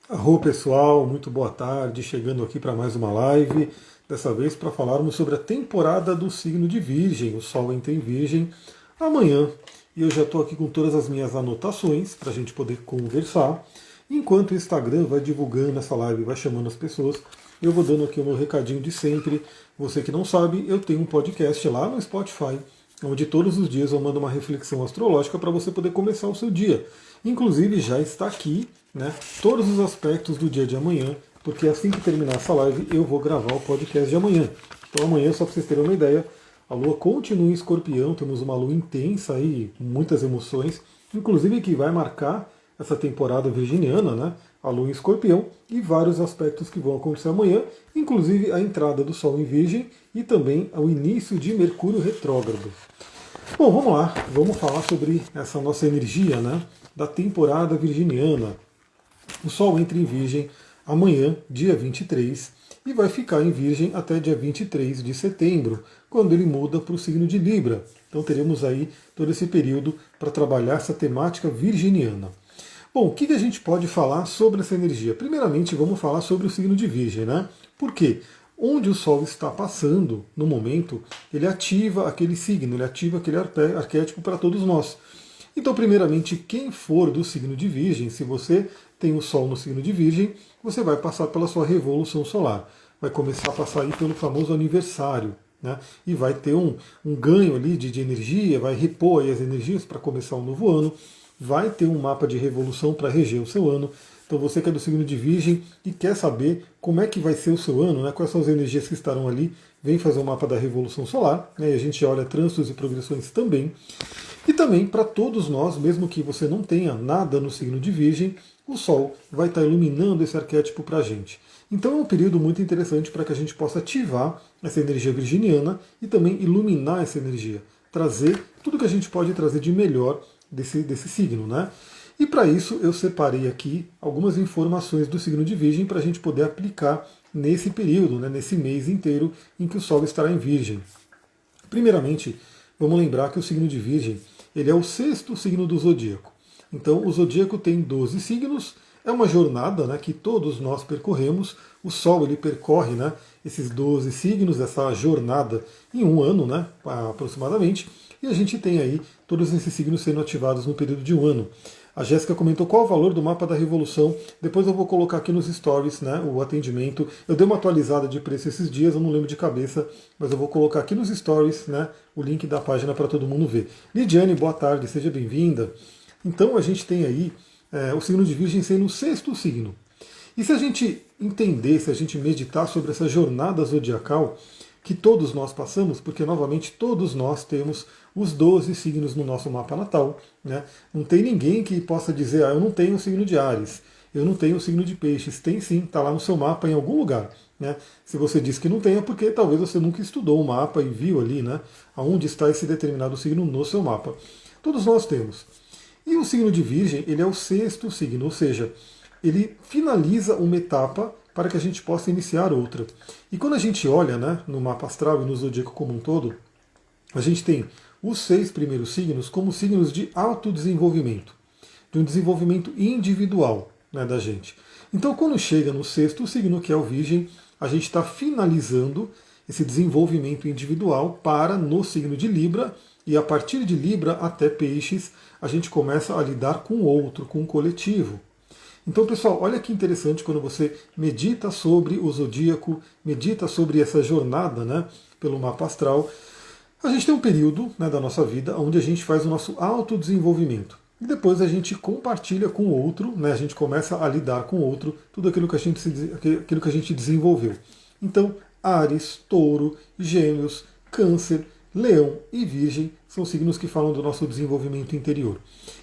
Arro pessoal, muito boa tarde, chegando aqui para mais uma live, dessa vez para falarmos sobre a temporada do signo de Virgem, o Sol entra em Virgem amanhã, e eu já estou aqui com todas as minhas anotações para a gente poder conversar, enquanto o Instagram vai divulgando essa live, vai chamando as pessoas, eu vou dando aqui o meu recadinho de sempre. Você que não sabe, eu tenho um podcast lá no Spotify, onde todos os dias eu mando uma reflexão astrológica para você poder começar o seu dia. Inclusive já está aqui, né, todos os aspectos do dia de amanhã, porque assim que terminar essa live eu vou gravar o podcast de amanhã. Então amanhã, só para vocês terem uma ideia, a lua continua em Escorpião, temos uma lua intensa aí, muitas emoções, inclusive que vai marcar essa temporada virginiana, né? A lua em Escorpião e vários aspectos que vão acontecer amanhã, inclusive a entrada do Sol em Virgem e também o início de Mercúrio retrógrado. Bom, vamos lá, vamos falar sobre essa nossa energia, né, da temporada virginiana. O Sol entra em Virgem amanhã, dia 23, e vai ficar em Virgem até dia 23 de setembro, quando ele muda para o signo de Libra. Então teremos aí todo esse período para trabalhar essa temática virginiana. Bom, o que a gente pode falar sobre essa energia? Primeiramente, vamos falar sobre o signo de Virgem, né? Por quê? Onde o Sol está passando no momento, ele ativa aquele signo, ele ativa aquele arquétipo para todos nós. Então, primeiramente, quem for do signo de Virgem, se você tem o Sol no signo de Virgem, você vai passar pela sua revolução solar. Vai começar a passar aí pelo famoso aniversário, né? E vai ter um ganho ali de energia, vai repor aí as energias para começar um novo ano, vai ter um mapa de revolução para reger o seu ano. Então você que é do signo de Virgem e quer saber como é que vai ser o seu ano, né, quais são as energias que estarão ali, vem fazer o mapa da Revolução Solar, né, e a gente olha trânsitos e progressões também. E também para todos nós, mesmo que você não tenha nada no signo de Virgem, o Sol vai estar iluminando esse arquétipo para a gente. Então é um período muito interessante para que a gente possa ativar essa energia virginiana e também iluminar essa energia, trazer tudo que a gente pode trazer de melhor desse signo, né? E para isso eu separei aqui algumas informações do signo de Virgem para a gente poder aplicar nesse período, né, nesse mês inteiro em que o Sol estará em Virgem. Primeiramente, vamos lembrar que o signo de Virgem ele é o sexto signo do zodíaco. Então o zodíaco tem 12 signos, é uma jornada, né, que todos nós percorremos. O Sol ele percorre, né, esses 12 signos, essa jornada em um ano, né, aproximadamente, e a gente tem aí todos esses signos sendo ativados no período de um ano. A Jéssica comentou qual o valor do mapa da Revolução. Depois eu vou colocar aqui nos stories, né, o atendimento. Eu dei uma atualizada de preço esses dias, eu não lembro de cabeça, mas eu vou colocar aqui nos stories, né, o link da página para todo mundo ver. Lidiane, boa tarde, seja bem-vinda. Então a gente tem aí o signo de Virgem sendo o sexto signo. E se a gente entender, se a gente meditar sobre essa jornada zodiacal que todos nós passamos, porque novamente todos nós temos os 12 signos no nosso mapa natal, né? Não tem ninguém que possa dizer, eu não tenho o signo de Áries, eu não tenho o signo de Peixes. Tem sim, está lá no seu mapa em algum lugar, né? Se você diz que não tem, é porque talvez você nunca estudou o mapa e viu ali, né, aonde está esse determinado signo no seu mapa. Todos nós temos. E o signo de Virgem, ele é o sexto signo, ou seja, ele finaliza uma etapa para que a gente possa iniciar outra. E quando a gente olha, né, no mapa astral e no zodíaco como um todo, a gente tem os 6 primeiros signos como signos de autodesenvolvimento, de um desenvolvimento individual, né, da gente. Então, quando chega no sexto signo, que é o Virgem, a gente está finalizando esse desenvolvimento individual para no signo de Libra, e a partir de Libra até Peixes, a gente começa a lidar com o outro, com o coletivo. Então, pessoal, olha que interessante quando você medita sobre o zodíaco, medita sobre essa jornada, né, pelo mapa astral. A gente tem um período, né, da nossa vida onde a gente faz o nosso autodesenvolvimento. E depois a gente compartilha com o outro, né, a gente começa a lidar com o outro, tudo aquilo que aquilo que a gente desenvolveu. Então, Áries, Touro, Gêmeos, Câncer, Leão e Virgem são signos que falam do nosso desenvolvimento interior.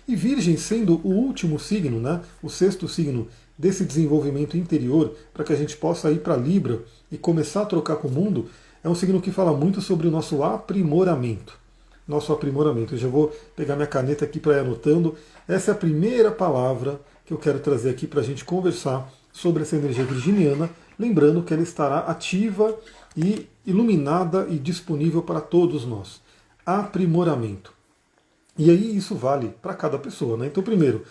E Virgem sendo o último signo, né, o sexto signo desse desenvolvimento interior, para que a gente possa ir para Libra e começar a trocar com o mundo, é um signo que fala muito sobre o nosso aprimoramento. Nosso aprimoramento. Eu já vou pegar minha caneta aqui para ir anotando. Essa é a primeira palavra que eu quero trazer aqui para a gente conversar sobre essa energia virginiana, lembrando que ela estará ativa e iluminada e disponível para todos nós. Aprimoramento. E aí isso vale para cada pessoa, né? Então, primeiro,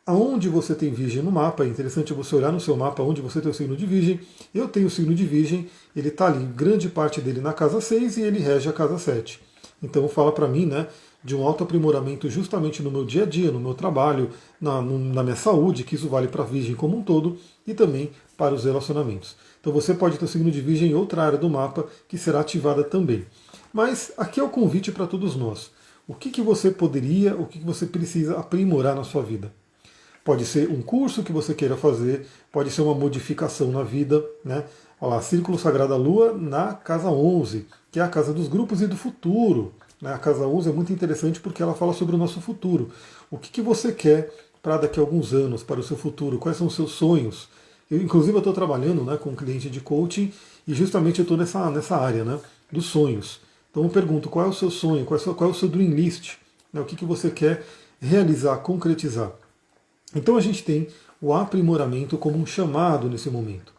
aonde você tem Virgem no mapa. É interessante você olhar no seu mapa onde você tem o signo de Virgem. Eu tenho o signo de Virgem, ele está ali, grande parte dele na casa 6 e ele rege a casa 7. Então fala para mim, né, de um autoaprimoramento justamente no meu dia a dia, no meu trabalho, na minha saúde, que isso vale para a Virgem como um todo e também para os relacionamentos. Então você pode ter o signo de Virgem em outra área do mapa que será ativada também. Mas aqui é o convite para todos nós. O que você poderia, o que você precisa aprimorar na sua vida? Pode ser um curso que você queira fazer, pode ser uma modificação na vida, né? Olha lá, Círculo Sagrado da Lua na casa 11, que é a casa dos grupos e do futuro. Né? A casa 11 é muito interessante porque ela fala sobre o nosso futuro. O que você quer para daqui a alguns anos, para o seu futuro? Quais são os seus sonhos? Inclusive, eu estou trabalhando, né, com um cliente de coaching e justamente eu estou nessa área, né, dos sonhos. Então eu pergunto, qual é o seu sonho? Qual é o seu dream list? Né, o que você quer realizar, concretizar? Então a gente tem o aprimoramento como um chamado nesse momento.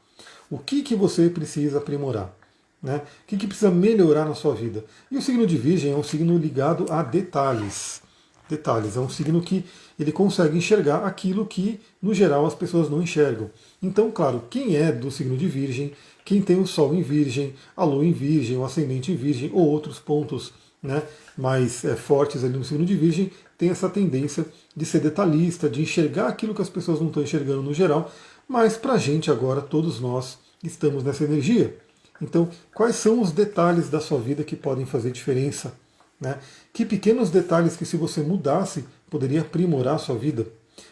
O que você precisa aprimorar? Né? O que precisa melhorar na sua vida? E o signo de Virgem é um signo ligado a detalhes. Detalhes, é um signo que ele consegue enxergar aquilo que, no geral, as pessoas não enxergam. Então, claro, quem é do signo de Virgem, quem tem o Sol em Virgem, a Lua em Virgem, o Ascendente em Virgem, ou outros pontos, né, mais fortes ali no signo de Virgem, tem essa tendência de ser detalhista, de enxergar aquilo que as pessoas não estão enxergando no geral, mas para a gente agora, todos nós estamos nessa energia. Então, quais são os detalhes da sua vida que podem fazer diferença? Né? Que pequenos detalhes que, se você mudasse, poderia aprimorar a sua vida?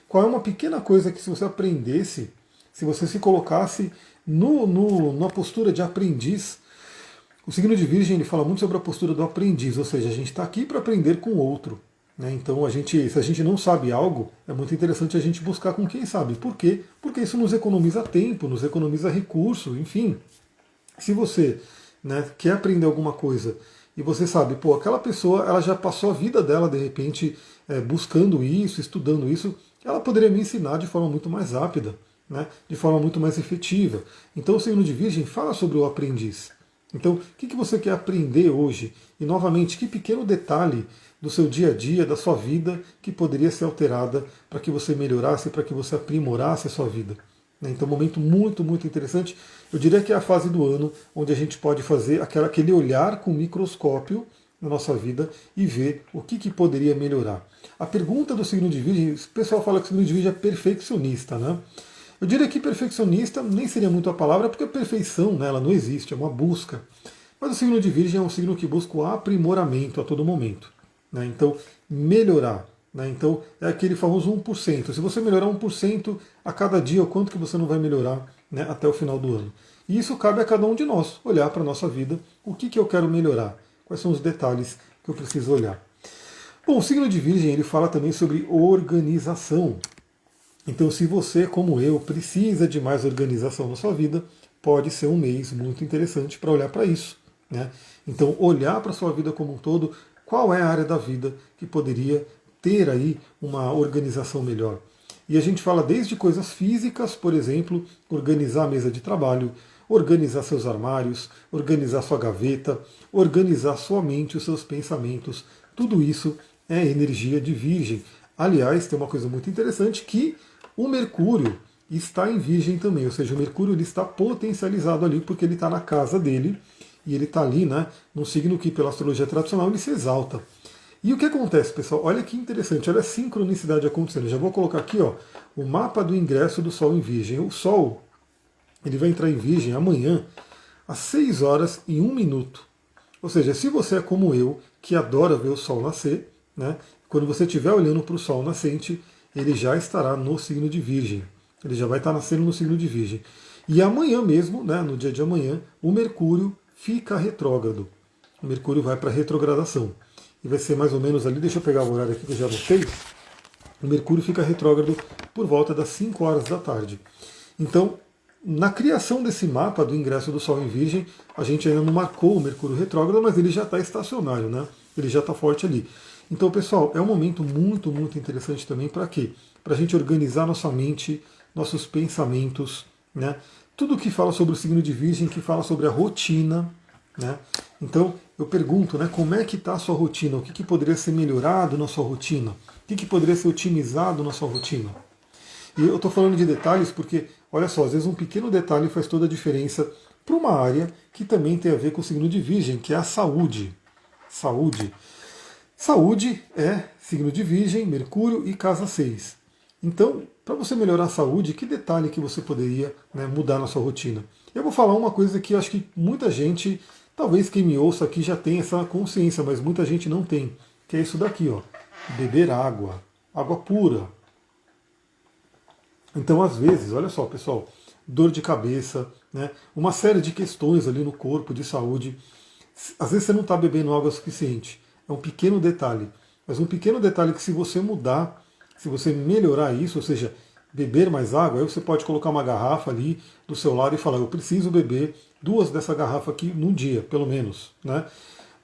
Qual é uma pequena coisa que, se você aprendesse, se você se colocasse na postura de aprendiz? O signo de Virgem ele fala muito sobre a postura do aprendiz, ou seja, a gente está aqui para aprender com o outro. Né? Então, se a gente não sabe algo, é muito interessante a gente buscar com quem sabe. Por quê? Porque isso nos economiza tempo, nos economiza recurso, enfim. Se você, né, quer aprender alguma coisa e você sabe, pô, aquela pessoa ela já passou a vida dela, de repente, buscando isso, estudando isso, ela poderia me ensinar de forma muito mais rápida, né, de forma muito mais efetiva. Então o signo de Virgem fala sobre o aprendiz. Então, o que você quer aprender hoje? E, novamente, que pequeno detalhe do seu dia a dia, da sua vida, que poderia ser alterada para que você melhorasse, para que você aprimorasse a sua vida? Então, um momento muito, muito interessante. Eu diria que é a fase do ano onde a gente pode fazer aquele olhar com microscópio na nossa vida e ver o que poderia melhorar. A pergunta do signo de Virgem, o pessoal fala que o signo de Virgem é perfeccionista, né? Eu diria que perfeccionista nem seria muito a palavra, porque a perfeição, né, ela não existe, é uma busca. Mas o signo de Virgem é um signo que busca o aprimoramento a todo momento. Né? Então, melhorar. Né? Então, é aquele famoso 1%. Se você melhorar 1% a cada dia, o quanto que você não vai melhorar, né, até o final do ano? E isso cabe a cada um de nós, olhar para a nossa vida, o que eu quero melhorar, quais são os detalhes que eu preciso olhar. Bom, o signo de Virgem ele fala também sobre organização. Então, se você, como eu, precisa de mais organização na sua vida, pode ser um mês muito interessante para olhar para isso. Né? Então, olhar para a sua vida como um todo, qual é a área da vida que poderia ter aí uma organização melhor. E a gente fala desde coisas físicas, por exemplo, organizar a mesa de trabalho, organizar seus armários, organizar sua gaveta, organizar sua mente, os seus pensamentos. Tudo isso é energia de Virgem. Aliás, tem uma coisa muito interessante que o Mercúrio está em Virgem também, ou seja, o Mercúrio ele está potencializado ali porque ele está na casa dele e ele está ali, né, num signo que pela astrologia tradicional ele se exalta. E o que acontece, pessoal? Olha que interessante, olha a sincronicidade acontecendo. Eu já vou colocar aqui, ó, o mapa do ingresso do Sol em Virgem. O Sol ele vai entrar em Virgem amanhã às 6 horas e 1 minuto. Ou seja, se você é como eu, que adora ver o Sol nascer, né, quando você estiver olhando para o Sol nascente, ele já estará no signo de Virgem. Ele já vai estar nascendo no signo de Virgem. E amanhã mesmo, né, no dia de amanhã, o Mercúrio fica retrógrado. O Mercúrio vai para retrogradação. E vai ser mais ou menos ali, deixa eu pegar o horário aqui que eu já anotei. O Mercúrio fica retrógrado por volta das 5 horas da tarde. Então, na criação desse mapa do ingresso do Sol em Virgem, a gente ainda não marcou o Mercúrio retrógrado, mas ele já está estacionário, né? Ele já está forte ali. Então, pessoal, é um momento muito, muito interessante também para quê? Para a gente organizar nossa mente, nossos pensamentos, né? Tudo que fala sobre o signo de Virgem, que fala sobre a rotina, né? Então, eu pergunto, né, como é que está a sua rotina? O que poderia ser melhorado na sua rotina? O que poderia ser otimizado na sua rotina? E eu estou falando de detalhes porque, olha só, às vezes um pequeno detalhe faz toda a diferença para uma área que também tem a ver com o signo de Virgem, que é a saúde. Saúde. Saúde é signo de Virgem, Mercúrio e casa 6. Então, para você melhorar a saúde, que detalhe que você poderia, né, mudar na sua rotina? Eu vou falar uma coisa que eu acho que muita gente, talvez quem me ouça aqui já tenha essa consciência, mas muita gente não tem, que é isso daqui, ó, beber água, água pura. Então, às vezes, olha só, pessoal, dor de cabeça, né, uma série de questões ali no corpo de saúde. Às vezes você não está bebendo água suficiente. É um pequeno detalhe. Mas um pequeno detalhe que se você mudar, se você melhorar isso, ou seja, beber mais água, aí você pode colocar uma garrafa ali do seu lado e falar, eu preciso beber 2 dessa garrafa aqui num dia, pelo menos. Né?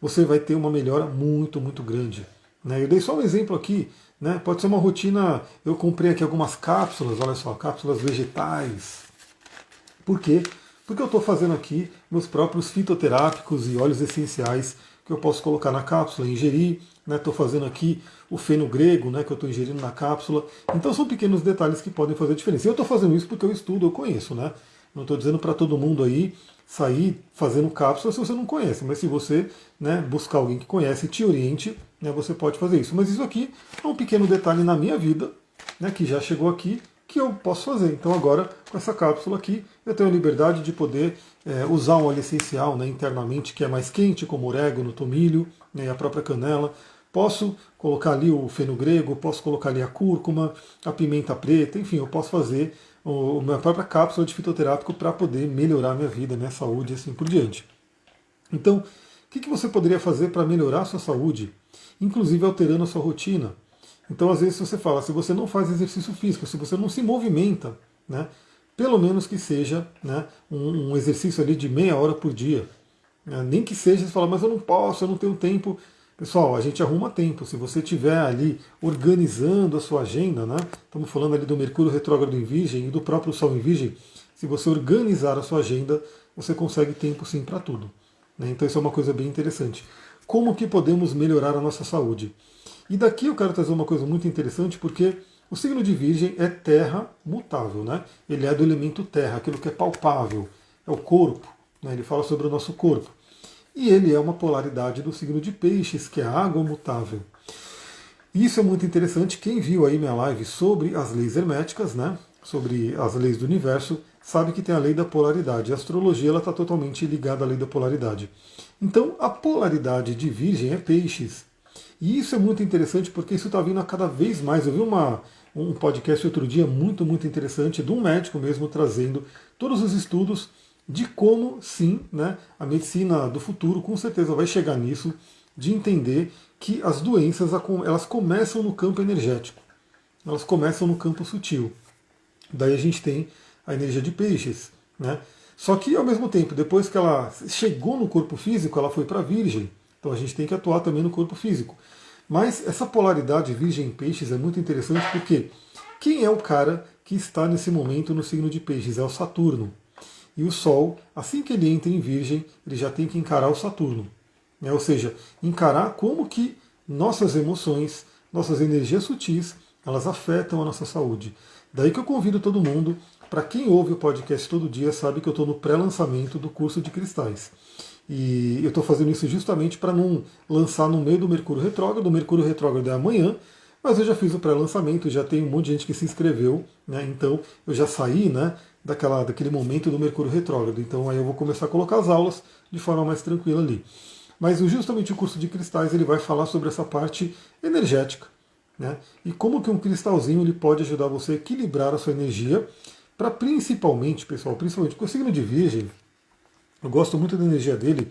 Você vai ter uma melhora muito, muito grande. Né? Eu dei só um exemplo aqui, né? Pode ser uma rotina. Eu comprei aqui algumas cápsulas, olha só, cápsulas vegetais. Por quê? Porque eu estou fazendo aqui meus próprios fitoterápicos e óleos essenciais que eu posso colocar na cápsula, ingerir. Estou fazendo aqui o feno grego, né, que eu estou ingerindo na cápsula. Então são pequenos detalhes que podem fazer diferença. Eu estou fazendo isso porque eu estudo, eu conheço. Né? Não estou dizendo para todo mundo aí sair fazendo cápsula se você não conhece. Mas se você, né, buscar alguém que conhece e te oriente, né, você pode fazer isso. Mas isso aqui é um pequeno detalhe na minha vida, né, que já chegou aqui, que eu posso fazer. Então agora, com essa cápsula aqui, eu tenho a liberdade de poder usar um óleo essencial, né, internamente, que é mais quente, como orégano, tomilho, né, e a própria canela. Posso colocar ali o feno grego, posso colocar ali a cúrcuma, a pimenta preta, enfim, eu posso fazer a minha própria cápsula de fitoterápico para poder melhorar a minha vida, minha saúde e assim por diante. Então, o que você poderia fazer para melhorar a sua saúde, inclusive alterando a sua rotina? Então, às vezes, se você fala, se você não faz exercício físico, se você não se movimenta, né, pelo menos que seja, né, um exercício ali de meia hora por dia. Né, nem que seja, você fala, mas eu não posso, eu não tenho tempo. Pessoal, a gente arruma tempo. Se você estiver ali organizando a sua agenda, né, estamos falando ali do Mercúrio retrógrado em Virgem e do próprio Sol em Virgem, se você organizar a sua agenda, você consegue tempo sim para tudo. Né, então isso é uma coisa bem interessante. Como que podemos melhorar a nossa saúde? E daqui eu quero trazer uma coisa muito interessante, porque o signo de Virgem é terra mutável, né? Ele é do elemento terra, aquilo que é palpável, é o corpo, né? Ele fala sobre o nosso corpo. E ele é uma polaridade do signo de Peixes, que é a água mutável. E isso é muito interessante. Quem viu aí minha live sobre as leis herméticas, né? Sobre as leis do universo, sabe que tem a lei da polaridade. A astrologia está totalmente ligada à lei da polaridade. Então, a polaridade de Virgem é Peixes. E isso é muito interessante porque isso está vindo a cada vez mais. Eu vi um podcast outro dia muito, muito interessante de um médico mesmo trazendo todos os estudos de como, sim, né, a medicina do futuro com certeza vai chegar nisso, de entender que as doenças elas começam no campo energético, elas começam no campo sutil. Daí a gente tem a energia de Peixes. Né? Só que, ao mesmo tempo, depois que ela chegou no corpo físico, ela foi para Virgem. Então a gente tem que atuar também no corpo físico. Mas essa polaridade Virgem e Peixes é muito interessante porque quem é o cara que está nesse momento no signo de Peixes? É o Saturno. E o Sol, assim que ele entra em Virgem, ele já tem que encarar o Saturno. Ou seja, encarar como que nossas emoções, nossas energias sutis, elas afetam a nossa saúde. Daí que eu convido todo mundo, para quem ouve o podcast todo dia, sabe que eu estou no pré-lançamento do curso de cristais. E eu estou fazendo isso justamente para não lançar no meio do Mercúrio Retrógrado. O Mercúrio Retrógrado é amanhã, mas eu já fiz o pré-lançamento, já tem um monte de gente que se inscreveu, né? Então eu já saí, né, daquele momento do Mercúrio Retrógrado. Então aí eu vou começar a colocar as aulas de forma mais tranquila ali. Mas justamente o curso de cristais ele vai falar sobre essa parte energética, né? E como que um cristalzinho ele pode ajudar você a equilibrar a sua energia para principalmente, pessoal, principalmente com o signo de Virgem, eu gosto muito da energia dele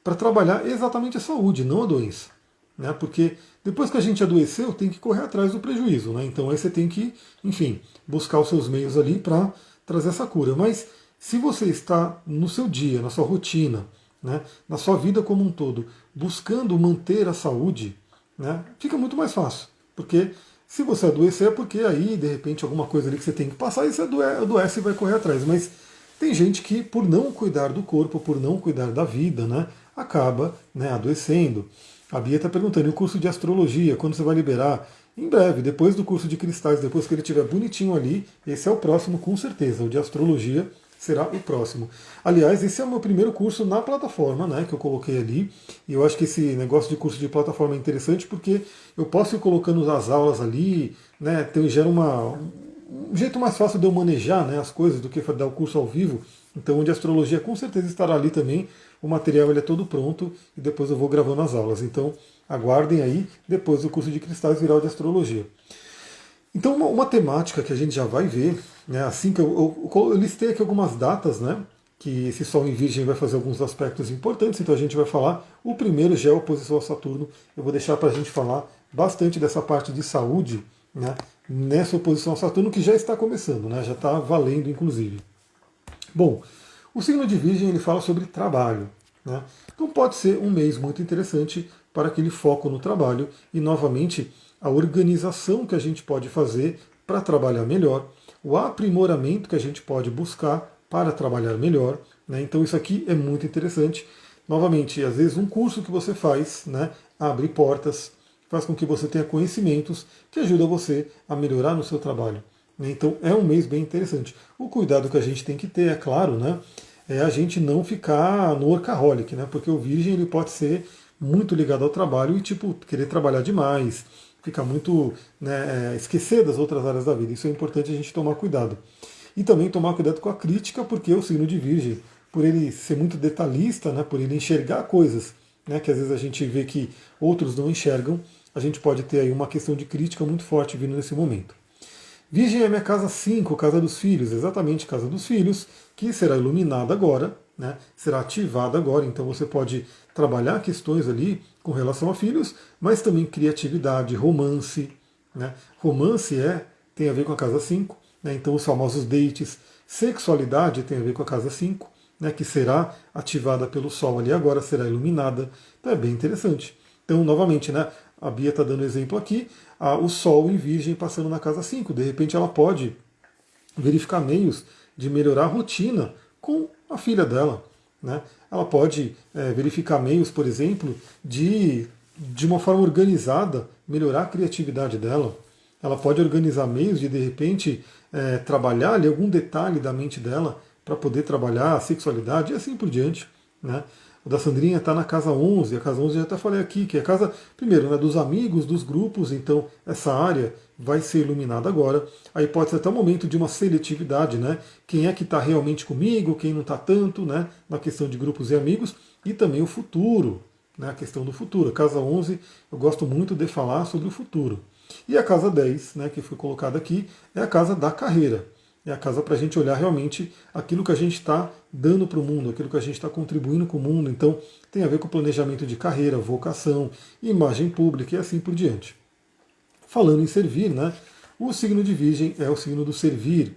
para trabalhar exatamente a saúde, não a doença. Né? Porque depois que a gente adoeceu, tem que correr atrás do prejuízo. Né? Então aí você tem que, enfim, buscar os seus meios ali para trazer essa cura. Mas se você está no seu dia, na sua rotina, né, na sua vida como um todo, buscando manter a saúde, né, fica muito mais fácil. Porque se você adoecer é porque aí, de repente, alguma coisa ali que você tem que passar, e você adoece e vai correr atrás. Mas tem gente que, por não cuidar do corpo, por não cuidar da vida, né, acaba, né, adoecendo. A Bia está perguntando, e o curso de astrologia, quando você vai liberar? em breve, depois do curso de cristais, depois que ele estiver bonitinho ali, esse é o próximo com certeza, o de astrologia será o próximo. Aliás, esse é o meu primeiro curso na plataforma, né, que eu coloquei ali, e eu acho que esse negócio de curso de plataforma é interessante porque eu posso ir colocando as aulas ali, né, então gera um jeito mais fácil de eu manejar, né, as coisas do que dar o curso ao vivo. Então, o de astrologia com certeza estará ali também. O material ele é todo pronto e depois eu vou gravando as aulas. Então, aguardem aí, depois do curso de cristais virar o de astrologia. Então, uma temática que a gente já vai ver, né, assim que eu listei aqui algumas datas, né, que esse Sol em Virgem vai fazer alguns aspectos importantes, então a gente vai falar. O primeiro já é a oposição a Saturno. Eu vou deixar para a gente falar bastante dessa parte de saúde, né, nessa oposição a Saturno, que já está começando, né, já está valendo, inclusive. Bom, o signo de Virgem ele fala sobre trabalho, né? Então pode ser um mês muito interessante para aquele foco no trabalho e, novamente, a organização que a gente pode fazer para trabalhar melhor, o aprimoramento que a gente pode buscar para trabalhar melhor, né? Então isso aqui é muito interessante. Novamente, às vezes um curso que você faz, né, abre portas, faz com que você tenha conhecimentos que ajudam você a melhorar no seu trabalho. Então é um mês bem interessante. O cuidado que a gente tem que ter, é claro, né, é a gente não ficar no workaholic, né, porque o Virgem ele pode ser muito ligado ao trabalho e tipo querer trabalhar demais, ficar muito, né, esquecer das outras áreas da vida. Isso é importante a gente tomar cuidado. E também tomar cuidado com a crítica, porque o signo de Virgem, por ele ser muito detalhista, né, por ele enxergar coisas, né, que às vezes a gente vê que outros não enxergam, a gente pode ter aí uma questão de crítica muito forte vindo nesse momento. Virgem é minha casa 5, casa dos filhos, exatamente casa dos filhos, que será iluminada agora, né, será ativada agora, então você pode trabalhar questões ali com relação a filhos, mas também criatividade, romance. Né? Romance tem a ver com a casa 5, né, então os famosos dates, sexualidade tem a ver com a casa 5, né, que será ativada pelo Sol ali agora, será iluminada, então é bem interessante. Então, novamente, né, a Bia está dando exemplo aqui, o Sol em Virgem passando na casa 5. De repente ela pode verificar meios de melhorar a rotina com a filha dela. Né? Ela pode verificar meios, por exemplo, de uma forma organizada, melhorar a criatividade dela. Ela pode organizar meios de repente, trabalhar ali algum detalhe da mente dela para poder trabalhar a sexualidade e assim por diante. Né? O da Sandrinha está na casa 11, a casa 11 eu já até falei aqui, que é a casa, primeiro, né, dos amigos, dos grupos, então essa área vai ser iluminada agora. Aí pode ser até um momento de uma seletividade, né? Quem é que está realmente comigo, quem não está tanto, né? Na questão de grupos e amigos, e também o futuro, né? A questão do futuro. A casa 11, eu gosto muito de falar sobre o futuro. E a casa 10, né, que foi colocada aqui, é a casa da carreira. É a casa para a gente olhar realmente aquilo que a gente está dando para o mundo, aquilo que a gente está contribuindo com o mundo. Então, tem a ver com planejamento de carreira, vocação, imagem pública e assim por diante. Falando em servir, né? O signo de Virgem é o signo do servir.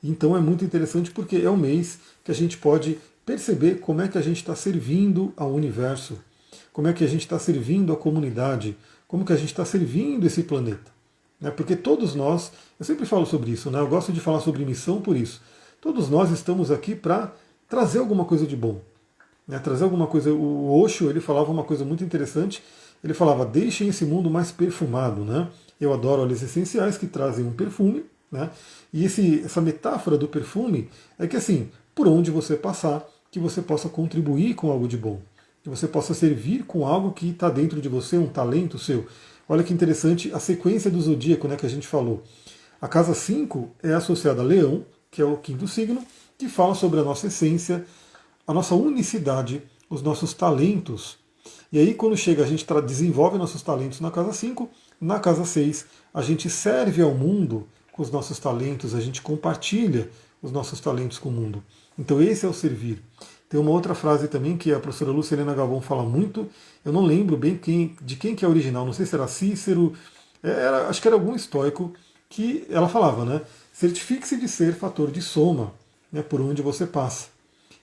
Então é muito interessante porque é um mês que a gente pode perceber como é que a gente está servindo ao universo, como é que a gente está servindo a comunidade, como que a gente está servindo esse planeta. Né? Porque todos nós, eu sempre falo sobre isso, né? Eu gosto de falar sobre missão por isso. Todos nós estamos aqui para trazer alguma coisa de bom. Né? Trazer alguma coisa. O Osho ele falava uma coisa muito interessante. Ele falava: deixem esse mundo mais perfumado. Né? Eu adoro óleos essenciais que trazem um perfume. Né? E essa metáfora do perfume é que assim, por onde você passar, que você possa contribuir com algo de bom. Que você possa servir com algo que está dentro de você, um talento seu. Olha que interessante a sequência do zodíaco, né, que a gente falou. A casa 5 é associada a Leão, que é o quinto signo, que fala sobre a nossa essência, a nossa unicidade, os nossos talentos. E aí, quando chega, a gente desenvolve nossos talentos na casa 5, na casa 6, a gente serve ao mundo com os nossos talentos, a gente compartilha os nossos talentos com o mundo. Então, esse é o servir. Tem uma outra frase também que a professora Lucilena Galvão fala muito, eu não lembro bem de quem que é original, não sei se era Cícero, acho que era algum estoico, que ela falava, né? Certifique-se de ser fator de soma, né, por onde você passa.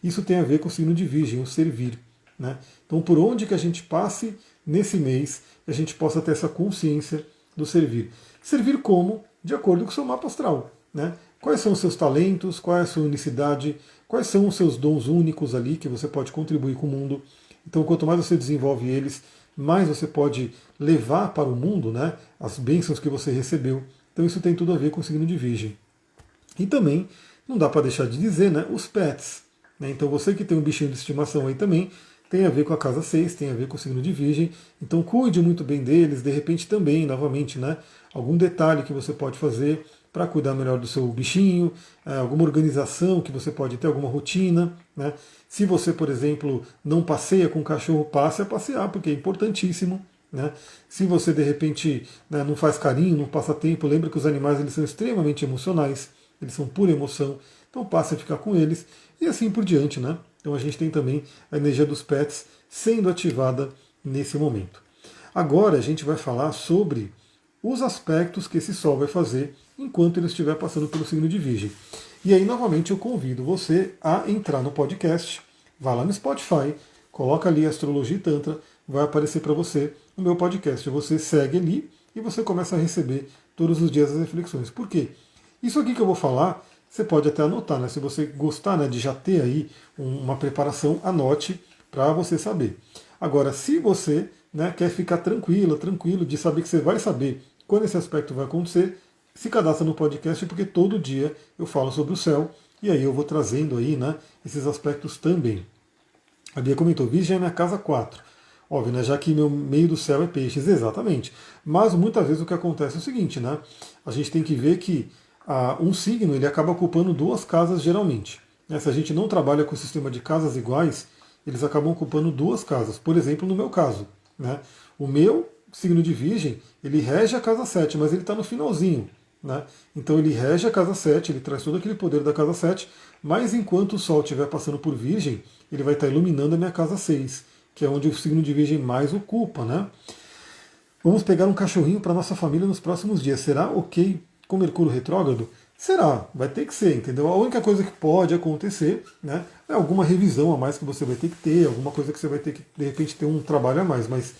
Isso tem a ver com o signo de Virgem, o servir. Né? Então, por onde que a gente passe nesse mês, a gente possa ter essa consciência do servir. Servir como? De acordo com o seu mapa astral. Né? Quais são os seus talentos, qual é a sua unicidade, quais são os seus dons únicos ali que você pode contribuir com o mundo. Então, quanto mais você desenvolve eles, mais você pode levar para o mundo, né, as bênçãos que você recebeu. Então isso tem tudo a ver com o signo de Virgem. E também, não dá para deixar de dizer, né, os pets. Né? Então você que tem um bichinho de estimação aí também, tem a ver com a casa 6, tem a ver com o signo de Virgem. Então cuide muito bem deles, de repente também, novamente, né, algum detalhe que você pode fazer para cuidar melhor do seu bichinho, alguma organização que você pode ter, alguma rotina. Né? Se você, por exemplo, não passeia com o cachorro, passe a passear, porque é importantíssimo. Né? Se você, de repente, né, não faz carinho, não passa tempo, lembra que os animais eles são extremamente emocionais, eles são pura emoção, então passe a ficar com eles e assim por diante. Né? Então a gente tem também a energia dos pets sendo ativada nesse momento. Agora a gente vai falar sobre os aspectos que esse Sol vai fazer enquanto ele estiver passando pelo signo de Virgem. E aí, novamente, eu convido você a entrar no podcast, vá lá no Spotify, coloca ali Astrologia e Tantra, vai aparecer para você o meu podcast. Você segue ali e você começa a receber todos os dias as reflexões. Por quê? Isso aqui que eu vou falar, você pode até anotar, né? Se você gostar, né, de já ter aí uma preparação, anote para você saber. Agora, se você, né, quer ficar tranquilo de saber que você vai saber quando esse aspecto vai acontecer, se cadastra no podcast, porque todo dia eu falo sobre o céu e aí eu vou trazendo aí, né, esses aspectos também. A Bia comentou, Virgem é minha casa 4. Óbvio, né, já que meu meio do céu é peixes, exatamente. Mas muitas vezes o que acontece é o seguinte, né, a gente tem que ver que um signo ele acaba ocupando duas casas geralmente. Né, se a gente não trabalha com o sistema de casas iguais, eles acabam ocupando duas casas. Por exemplo, no meu caso, né, o meu signo de Virgem, ele rege a casa 7, mas ele está no finalzinho. Né? Então ele rege a casa 7, ele traz todo aquele poder da casa 7, mas enquanto o Sol estiver passando por Virgem, ele vai estar iluminando a minha casa 6, que é onde o signo de Virgem mais ocupa. Né? Vamos pegar um cachorrinho para nossa família nos próximos dias. Será ok com Mercúrio retrógrado? Será, vai ter que ser, entendeu? A única coisa que pode acontecer, né, é alguma revisão a mais que você vai ter que ter, alguma coisa que você vai ter que, de repente, ter um trabalho a mais, mas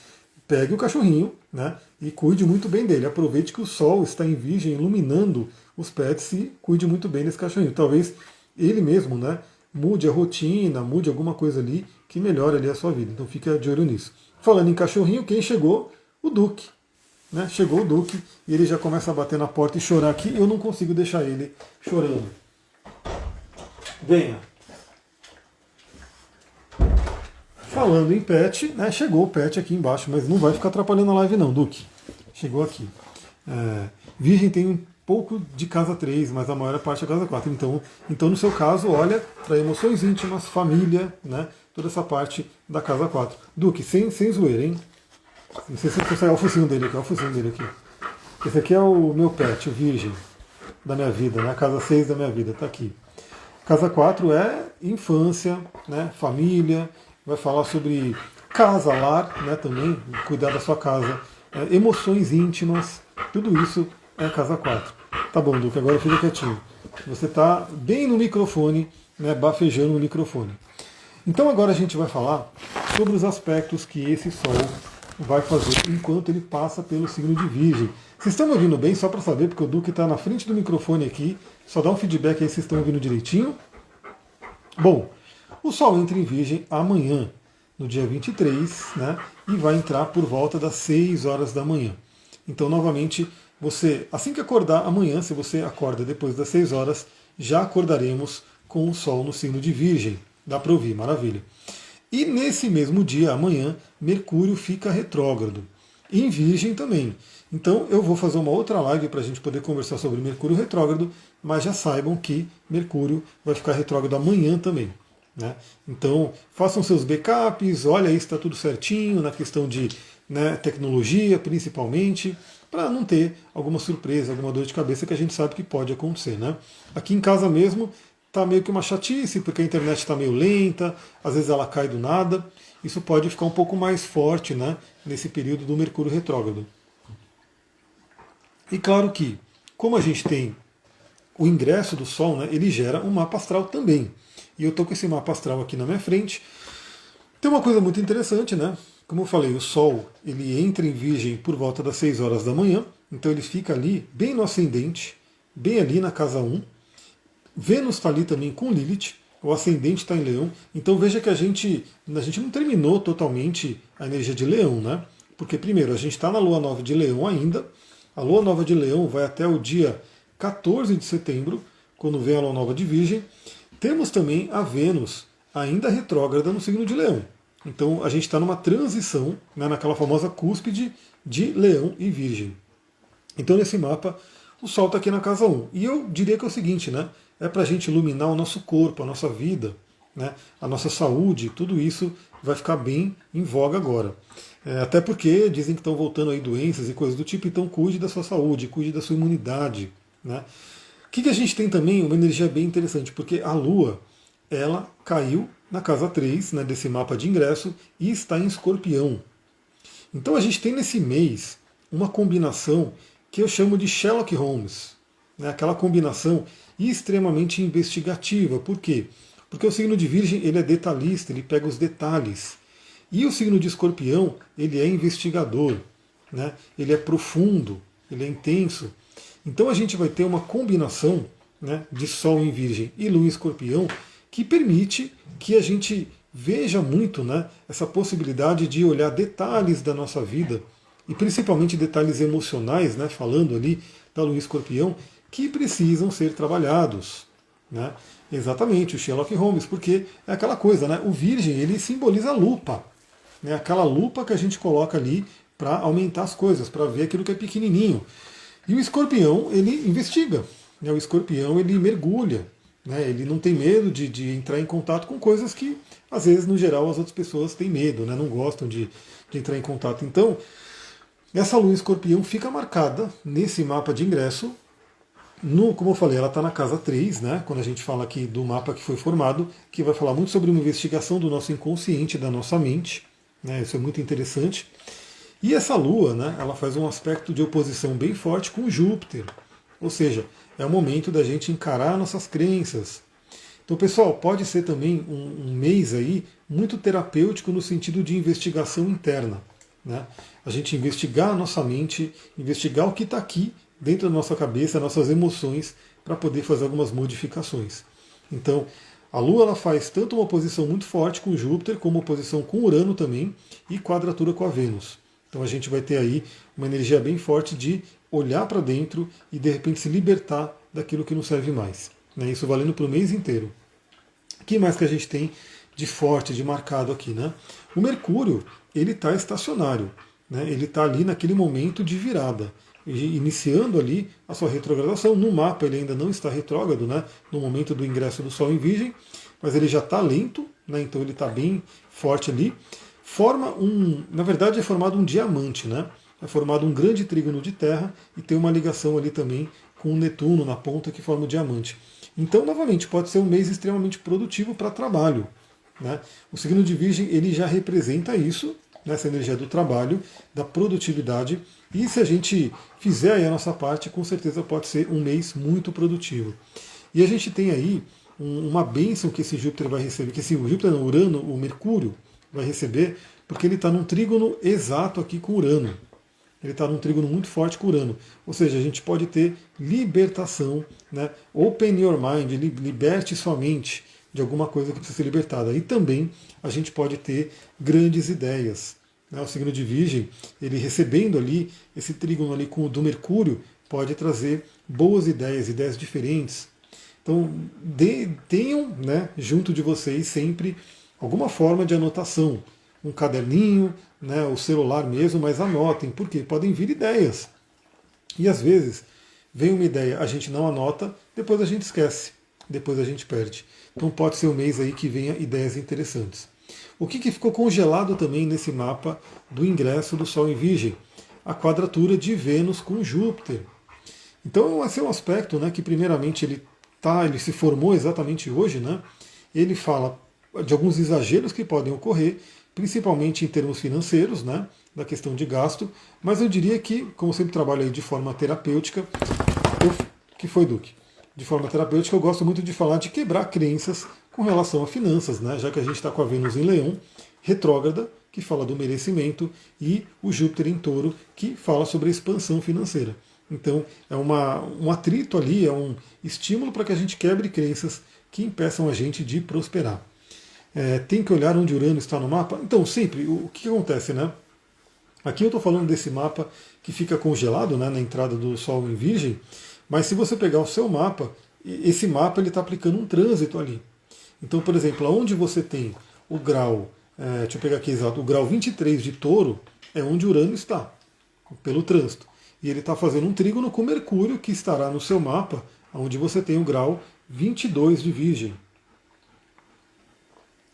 pegue o cachorrinho, né, e cuide muito bem dele. Aproveite que o Sol está em Virgem, iluminando os pets e cuide muito bem desse cachorrinho. Talvez ele mesmo, né, mude a rotina, mude alguma coisa ali que melhore ali a sua vida. Então fica de olho nisso. Falando em cachorrinho, quem chegou? O Duque. Né? Chegou o Duque e ele já começa a bater na porta e chorar aqui. Eu não consigo deixar ele chorando. Venha. Falando em pet, né, chegou o pet aqui embaixo, mas não vai ficar atrapalhando a live não, Duque. Chegou aqui. Virgem tem um pouco de casa 3, mas a maior parte é casa 4. Então no seu caso, olha para emoções íntimas, família, né, toda essa parte da casa 4. Duque, sem zoeira, hein? Não sei se você consegue, olha o focinho dele aqui, olha o focinho dele aqui. Esse aqui é o meu pet, o Virgem da minha vida, né, a casa 6 da minha vida, está aqui. Casa 4 é infância, né, família, vai falar sobre casa, lar, né, também, cuidar da sua casa, emoções íntimas, tudo isso é casa 4. Tá bom, Duque, agora fica quietinho. Você está bem no microfone, né, bafejando no microfone. Então agora a gente vai falar sobre os aspectos que esse Sol vai fazer enquanto ele passa pelo signo de Virgem. Vocês estão me ouvindo bem? Só para saber, porque o Duque está na frente do microfone aqui. Só dá um feedback aí se estão ouvindo direitinho. Bom, o Sol entra em Virgem amanhã, no dia 23, né, e vai entrar por volta das 6 horas da manhã. Então, novamente, você, assim que acordar amanhã, se você acorda depois das 6 horas, já acordaremos com o Sol no signo de Virgem. Dá para ouvir, maravilha. E nesse mesmo dia, amanhã, Mercúrio fica retrógrado. Em Virgem também. Então eu vou fazer uma outra live para a gente poder conversar sobre Mercúrio retrógrado, mas já saibam que Mercúrio vai ficar retrógrado amanhã também. Né? Então façam seus backups, olha aí se está tudo certinho na questão de, né, tecnologia principalmente, para não ter alguma surpresa, alguma dor de cabeça que a gente sabe que pode acontecer. Né? Aqui em casa mesmo, está meio que uma chatice, porque a internet está meio lenta, às vezes ela cai do nada. Isso pode ficar um pouco mais forte, né, nesse período do Mercúrio retrógrado. E claro que, como a gente tem o ingresso do Sol, né, ele gera um mapa astral também. E eu estou com esse mapa astral aqui na minha frente. Tem uma coisa muito interessante, né? Como eu falei, o Sol ele entra em Virgem por volta das 6 horas da manhã, então ele fica ali bem no ascendente, bem ali na casa 1. Vênus está ali também com Lilith, o ascendente está em Leão. Então veja que a gente não terminou totalmente a energia de Leão, né? Porque primeiro, a gente está na Lua Nova de Leão ainda. A Lua Nova de Leão vai até o dia 14 de setembro, quando vem a Lua Nova de Virgem. Temos também a Vênus ainda retrógrada no signo de Leão. Então a gente está numa transição, né, naquela famosa cúspide de Leão e Virgem. Então nesse mapa o Sol está aqui na casa 1. E eu diria que é o seguinte, né? É para a gente iluminar o nosso corpo, a nossa vida, né? A nossa saúde, tudo isso vai ficar bem em voga agora. Até porque dizem que estão voltando aí doenças e coisas do tipo, então cuide da sua saúde, cuide da sua imunidade, né? O que a gente tem também? Uma energia bem interessante, porque a Lua, ela caiu na casa 3, né, desse mapa de ingresso, e está em Escorpião. Então a gente tem nesse mês uma combinação que eu chamo de Sherlock Holmes, né, aquela combinação extremamente investigativa. Por quê? Porque o signo de Virgem ele é detalhista, ele pega os detalhes. E o signo de Escorpião ele é investigador, né, ele é profundo, ele é intenso. Então a gente vai ter uma combinação, né, de Sol em Virgem e Lua em Escorpião que permite que a gente veja muito, né, essa possibilidade de olhar detalhes da nossa vida e principalmente detalhes emocionais, né, falando ali da Lua em Escorpião, que precisam ser trabalhados, né? Exatamente, o Sherlock Holmes, porque é aquela coisa, né? O Virgem ele simboliza a lupa, né? Aquela lupa que a gente coloca ali para aumentar as coisas, para ver aquilo que é pequenininho. E o Escorpião ele investiga, né? O Escorpião ele mergulha, né? Ele não tem medo de entrar em contato com coisas que às vezes no geral as outras pessoas têm medo, né? Não gostam de entrar em contato. Então essa Lua em Escorpião fica marcada nesse mapa de ingresso. Como eu falei, ela está na casa 3, né? Quando a gente fala aqui do mapa que foi formado, que vai falar muito sobre uma investigação do nosso inconsciente, da nossa mente, né? Isso é muito interessante. E essa Lua, né, ela faz um aspecto de oposição bem forte com Júpiter. Ou seja, é o momento da gente encarar nossas crenças. Então, pessoal, pode ser também um mês aí muito terapêutico no sentido de investigação interna, né? A gente investigar a nossa mente, investigar o que está aqui dentro da nossa cabeça, nossas emoções, para poder fazer algumas modificações. Então, a Lua ela faz tanto uma oposição muito forte com Júpiter, como oposição com Urano também, e quadratura com a Vênus. Então a gente vai ter aí uma energia bem forte de olhar para dentro e de repente se libertar daquilo que não serve mais, né? Isso valendo para o mês inteiro. O que mais que a gente tem de forte, de marcado aqui, né? O Mercúrio, ele está estacionário, né? Ele está ali naquele momento de virada, iniciando ali a sua retrogradação. No mapa ele ainda não está retrógrado, né, no momento do ingresso do Sol em Virgem, mas ele já está lento, né, então ele está bem forte ali. Na verdade é formado um diamante, né, é formado um grande trígono de terra e tem uma ligação ali também com o Netuno na ponta que forma o diamante. Então, novamente, pode ser um mês extremamente produtivo para trabalho, né? O signo de Virgem ele já representa isso, nessa energia do trabalho, da produtividade. E se a gente fizer aí a nossa parte, com certeza pode ser um mês muito produtivo. E a gente tem aí uma bênção que esse Júpiter vai receber, que esse Júpiter não, Urano, o Mercúrio, vai receber, porque ele está num trígono exato aqui com Urano. Ele está num trígono muito forte com Urano. Ou seja, a gente pode ter libertação, né? Open your mind, liberte sua mente de alguma coisa que precisa ser libertada. E também a gente pode ter grandes ideias. O signo de Virgem, ele recebendo ali esse trígono ali com o do Mercúrio, pode trazer boas ideias, ideias diferentes. Então, tenham, né, junto de vocês sempre alguma forma de anotação, um caderninho, né, o celular mesmo, mas anotem, porque podem vir ideias. E às vezes vem uma ideia, a gente não anota, depois a gente esquece, depois a gente perde. Então pode ser um mês aí que venha ideias interessantes. O que ficou congelado também nesse mapa do ingresso do Sol em Virgem? A quadratura de Vênus com Júpiter. Então esse é um aspecto, né, que primeiramente ele se formou exatamente hoje, né? Ele fala de alguns exageros que podem ocorrer, principalmente em termos financeiros, né, da questão de gasto, mas eu diria que, como eu sempre trabalho aí de forma terapêutica, que foi, Duque? De forma terapêutica eu gosto muito de falar de quebrar crenças com relação a finanças, né? Já que a gente está com a Vênus em Leão, retrógrada, que fala do merecimento, e o Júpiter em Touro, que fala sobre a expansão financeira. Então é um atrito ali, é um estímulo para que a gente quebre crenças que impeçam a gente de prosperar. Tem que olhar onde Urano está no mapa? Então, sempre, o que acontece, né? Aqui eu estou falando desse mapa que fica congelado, né, na entrada do Sol em Virgem, mas se você pegar o seu mapa, esse mapa ele está aplicando um trânsito ali. Então, por exemplo, onde você tem o grau, deixa eu pegar aqui exato, o grau 23 de Touro é onde Urano está, pelo trânsito. E ele está fazendo um trígono com Mercúrio, que estará no seu mapa, onde você tem o grau 22 de Virgem.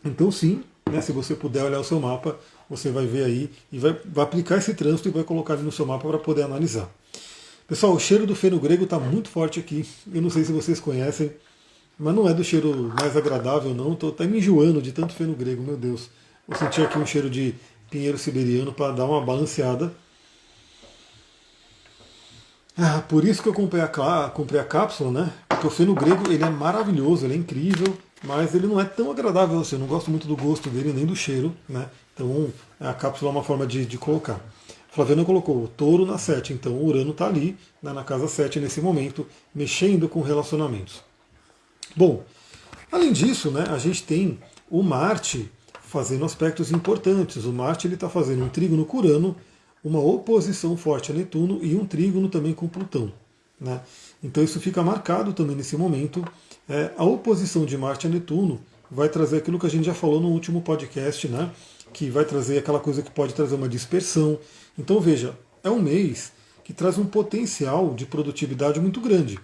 Então, sim, né, se você puder olhar o seu mapa, você vai ver aí e vai aplicar esse trânsito e vai colocar ele no seu mapa para poder analisar. Pessoal, o cheiro do feno grego está muito forte aqui. Eu não sei se vocês conhecem, mas não é do cheiro mais agradável, não. Estou até me enjoando de tanto feno grego, meu Deus. Vou sentir aqui um cheiro de pinheiro siberiano para dar uma balanceada. Por isso que eu comprei a cápsula, né? Porque o feno grego ele é maravilhoso, ele é incrível, mas ele não é tão agradável assim. Eu não gosto muito do gosto dele, nem do cheiro, né? Então a cápsula é uma forma de colocar. Flaviana colocou o Touro na 7, então o Urano está ali, né, na casa 7 nesse momento, mexendo com relacionamentos. Bom, além disso, né, a gente tem o Marte fazendo aspectos importantes. O Marte está fazendo um trígono com Urano, uma oposição forte a Netuno e um trígono também com Plutão. Né? Então isso fica marcado também nesse momento. A oposição de Marte a Netuno vai trazer aquilo que a gente já falou no último podcast, né? Que vai trazer aquela coisa que pode trazer uma dispersão. Então veja, é um mês que traz um potencial de produtividade muito grande.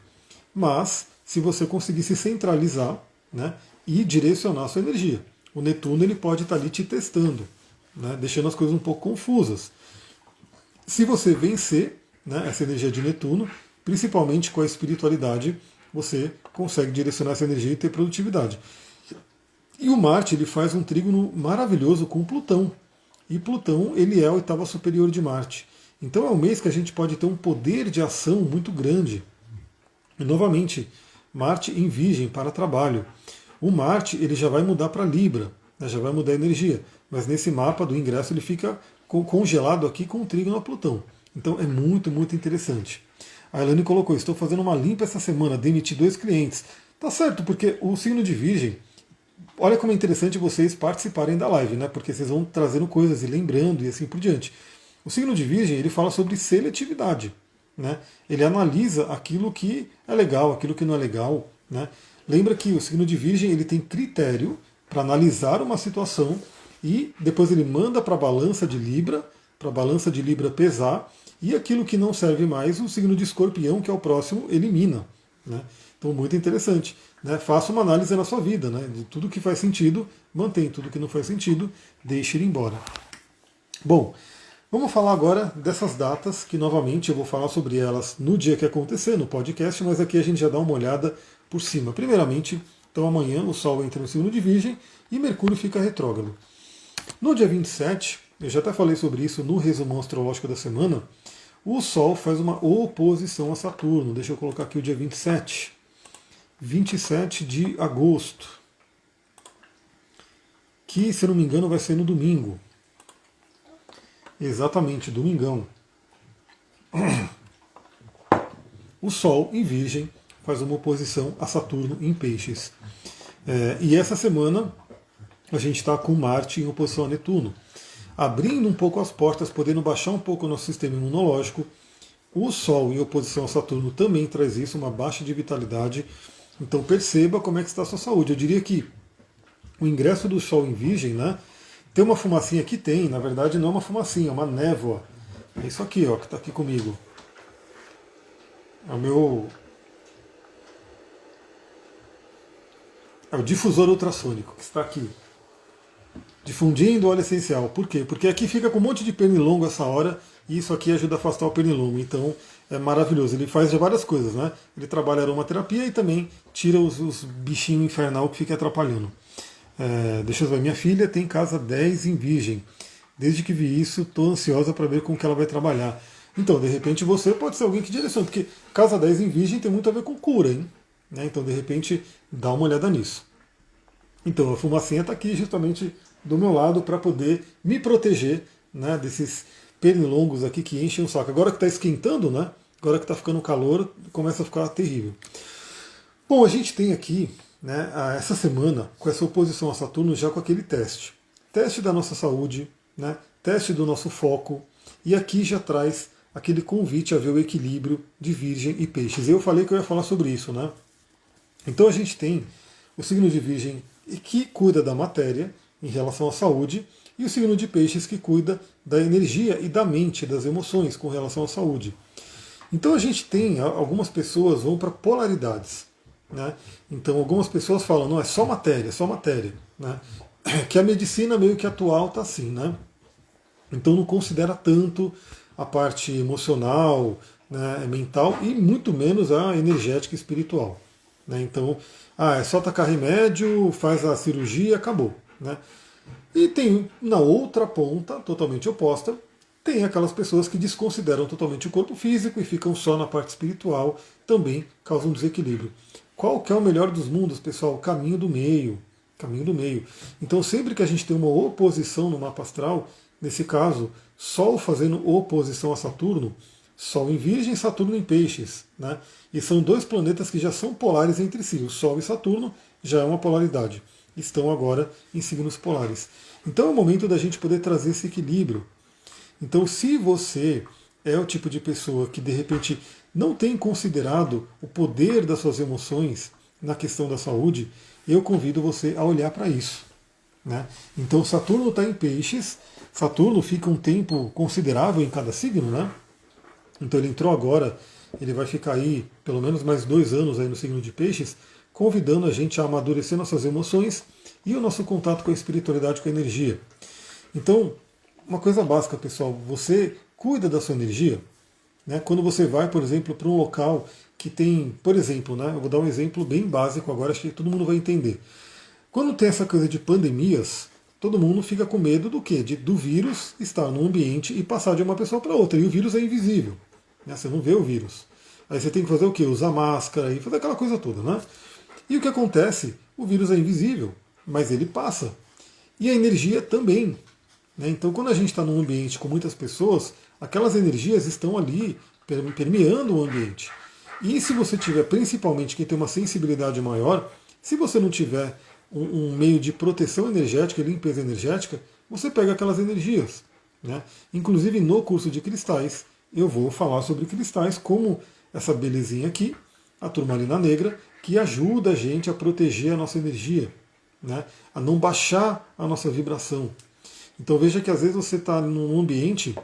Mas se você conseguir se centralizar, né, e direcionar a sua energia. O Netuno ele pode estar ali te testando, né, deixando as coisas um pouco confusas. Se você vencer, né, essa energia de Netuno, principalmente com a espiritualidade, você consegue direcionar essa energia e ter produtividade. E o Marte ele faz um trígono maravilhoso com Plutão. E Plutão ele é a oitava superior de Marte. Então é um mês que a gente pode ter um poder de ação muito grande. E novamente, Marte em Virgem para trabalho. O Marte ele já vai mudar para Libra, né, já vai mudar a energia. Mas nesse mapa do ingresso ele fica congelado aqui com o trígono a Plutão. Então é muito, muito interessante. A Elane colocou, estou fazendo uma limpa essa semana, demiti 2 clientes. Tá certo, porque o signo de Virgem, olha como é interessante vocês participarem da live, né? Porque vocês vão trazendo coisas e lembrando e assim por diante. O signo de Virgem, ele fala sobre seletividade, né? Ele analisa aquilo que é legal, aquilo que não é legal, né? Lembra que o signo de Virgem, ele tem critério para analisar uma situação e depois ele manda para a balança de Libra pesar, e aquilo que não serve mais, o signo de Escorpião, que é o próximo, elimina, né? Então, muito interessante. Né? Faça uma análise na sua vida, né? De tudo que faz sentido, mantém. Tudo que não faz sentido, deixe ir embora. Bom, vamos falar agora dessas datas, que novamente eu vou falar sobre elas no dia que acontecer, no podcast, mas aqui a gente já dá uma olhada por cima. Primeiramente, então amanhã o Sol entra no signo de Virgem e Mercúrio fica retrógrado. No dia 27, eu já até falei sobre isso no resumão astrológico da semana, o Sol faz uma oposição a Saturno. Deixa eu colocar aqui o dia 27. 27 de agosto, que, se eu não me engano, vai ser no domingo. Exatamente, domingão. O Sol em Virgem faz uma oposição a Saturno em Peixes. E essa semana a gente está com Marte em oposição a Netuno, abrindo um pouco as portas, podendo baixar um pouco o nosso sistema imunológico. O Sol em oposição a Saturno também traz isso, uma baixa de vitalidade. Então perceba como é que está a sua saúde. Eu diria que o ingresso do Sol em Virgem, né? Tem uma fumacinha aqui? Tem, na verdade não é uma fumacinha, é uma névoa. É isso aqui, ó, que está aqui comigo. É o difusor ultrassônico que está aqui. Difundindo óleo essencial. Por quê? Porque aqui fica com um monte de pernilongo essa hora, e isso aqui ajuda a afastar o pernilongo. Então é maravilhoso. Ele faz de várias coisas, né? Ele trabalha aromaterapia e também tira os bichinhos infernal que fica atrapalhando. Deixa eu ver, minha filha tem casa 10 em Virgem. Desde que vi isso, estou ansiosa para ver como que ela vai trabalhar. Então, de repente, você pode ser alguém que direciona, porque casa 10 em Virgem tem muito a ver com cura, hein? Né? Então, de repente, dá uma olhada nisso. Então, a fumacinha está aqui justamente do meu lado para poder me proteger, né, desses pernilongos aqui que enchem o saco. Agora que está esquentando, né? Agora que está ficando calor, começa a ficar terrível. Bom, a gente tem aqui né, essa semana, com essa oposição a Saturno, já com aquele teste. Teste da nossa saúde, né, teste do nosso foco, e aqui já traz aquele convite a ver o equilíbrio de Virgem e Peixes. Eu falei que eu ia falar sobre isso, né? Então a gente tem o signo de Virgem que cuida da matéria em relação à saúde, e o signo de Peixes que cuida da energia e da mente, das emoções com relação à saúde. Então a gente tem, algumas pessoas vão para polaridades. Né? Então algumas pessoas falam, não, é só matéria, é só matéria. Né? Que a medicina meio que atual está assim, né? Então não considera tanto a parte emocional, né, mental e muito menos a energética e espiritual. Né? Então, é só tacar remédio, faz a cirurgia, acabou. Né? E tem na outra ponta, totalmente oposta, tem aquelas pessoas que desconsideram totalmente o corpo físico e ficam só na parte espiritual, também causam desequilíbrio. Qual que é o melhor dos mundos, pessoal? O caminho do meio. Caminho do meio. Então, sempre que a gente tem uma oposição no mapa astral, nesse caso, Sol fazendo oposição a Saturno, Sol em Virgem e Saturno em Peixes. Né? E são dois planetas que já são polares entre si. O Sol e Saturno já é uma polaridade. Estão agora em signos polares. Então é o momento da gente poder trazer esse equilíbrio. Então, se você é o tipo de pessoa que de repente não tem considerado o poder das suas emoções na questão da saúde, eu convido você a olhar para isso. Né? Então, Saturno está em Peixes, Saturno fica um tempo considerável em cada signo, né? Então, ele entrou agora, ele vai ficar aí pelo menos mais 2 anos aí no signo de Peixes, convidando a gente a amadurecer nossas emoções e o nosso contato com a espiritualidade, com a energia. Então, uma coisa básica, pessoal, você cuida da sua energia. Né? Quando você vai, por exemplo, para um local que tem, por exemplo, né, eu vou dar um exemplo bem básico agora, acho que todo mundo vai entender. Quando tem essa coisa de pandemias, todo mundo fica com medo do quê? Do vírus estar no ambiente e passar de uma pessoa para outra. E o vírus é invisível. Né? Você não vê o vírus. Aí você tem que fazer o quê? Usar máscara e fazer aquela coisa toda. Né? E o que acontece? O vírus é invisível, mas ele passa. E a energia também. Né? Então, quando a gente está num ambiente com muitas pessoas, aquelas energias estão ali permeando o ambiente. E se você tiver, principalmente quem tem uma sensibilidade maior, se você não tiver um meio de proteção energética e limpeza energética, você pega aquelas energias. Né? Inclusive no curso de cristais, eu vou falar sobre cristais como essa belezinha aqui, a turmalina negra, que ajuda a gente a proteger a nossa energia, né? A não baixar a nossa vibração. Então veja que às vezes você está num ambiente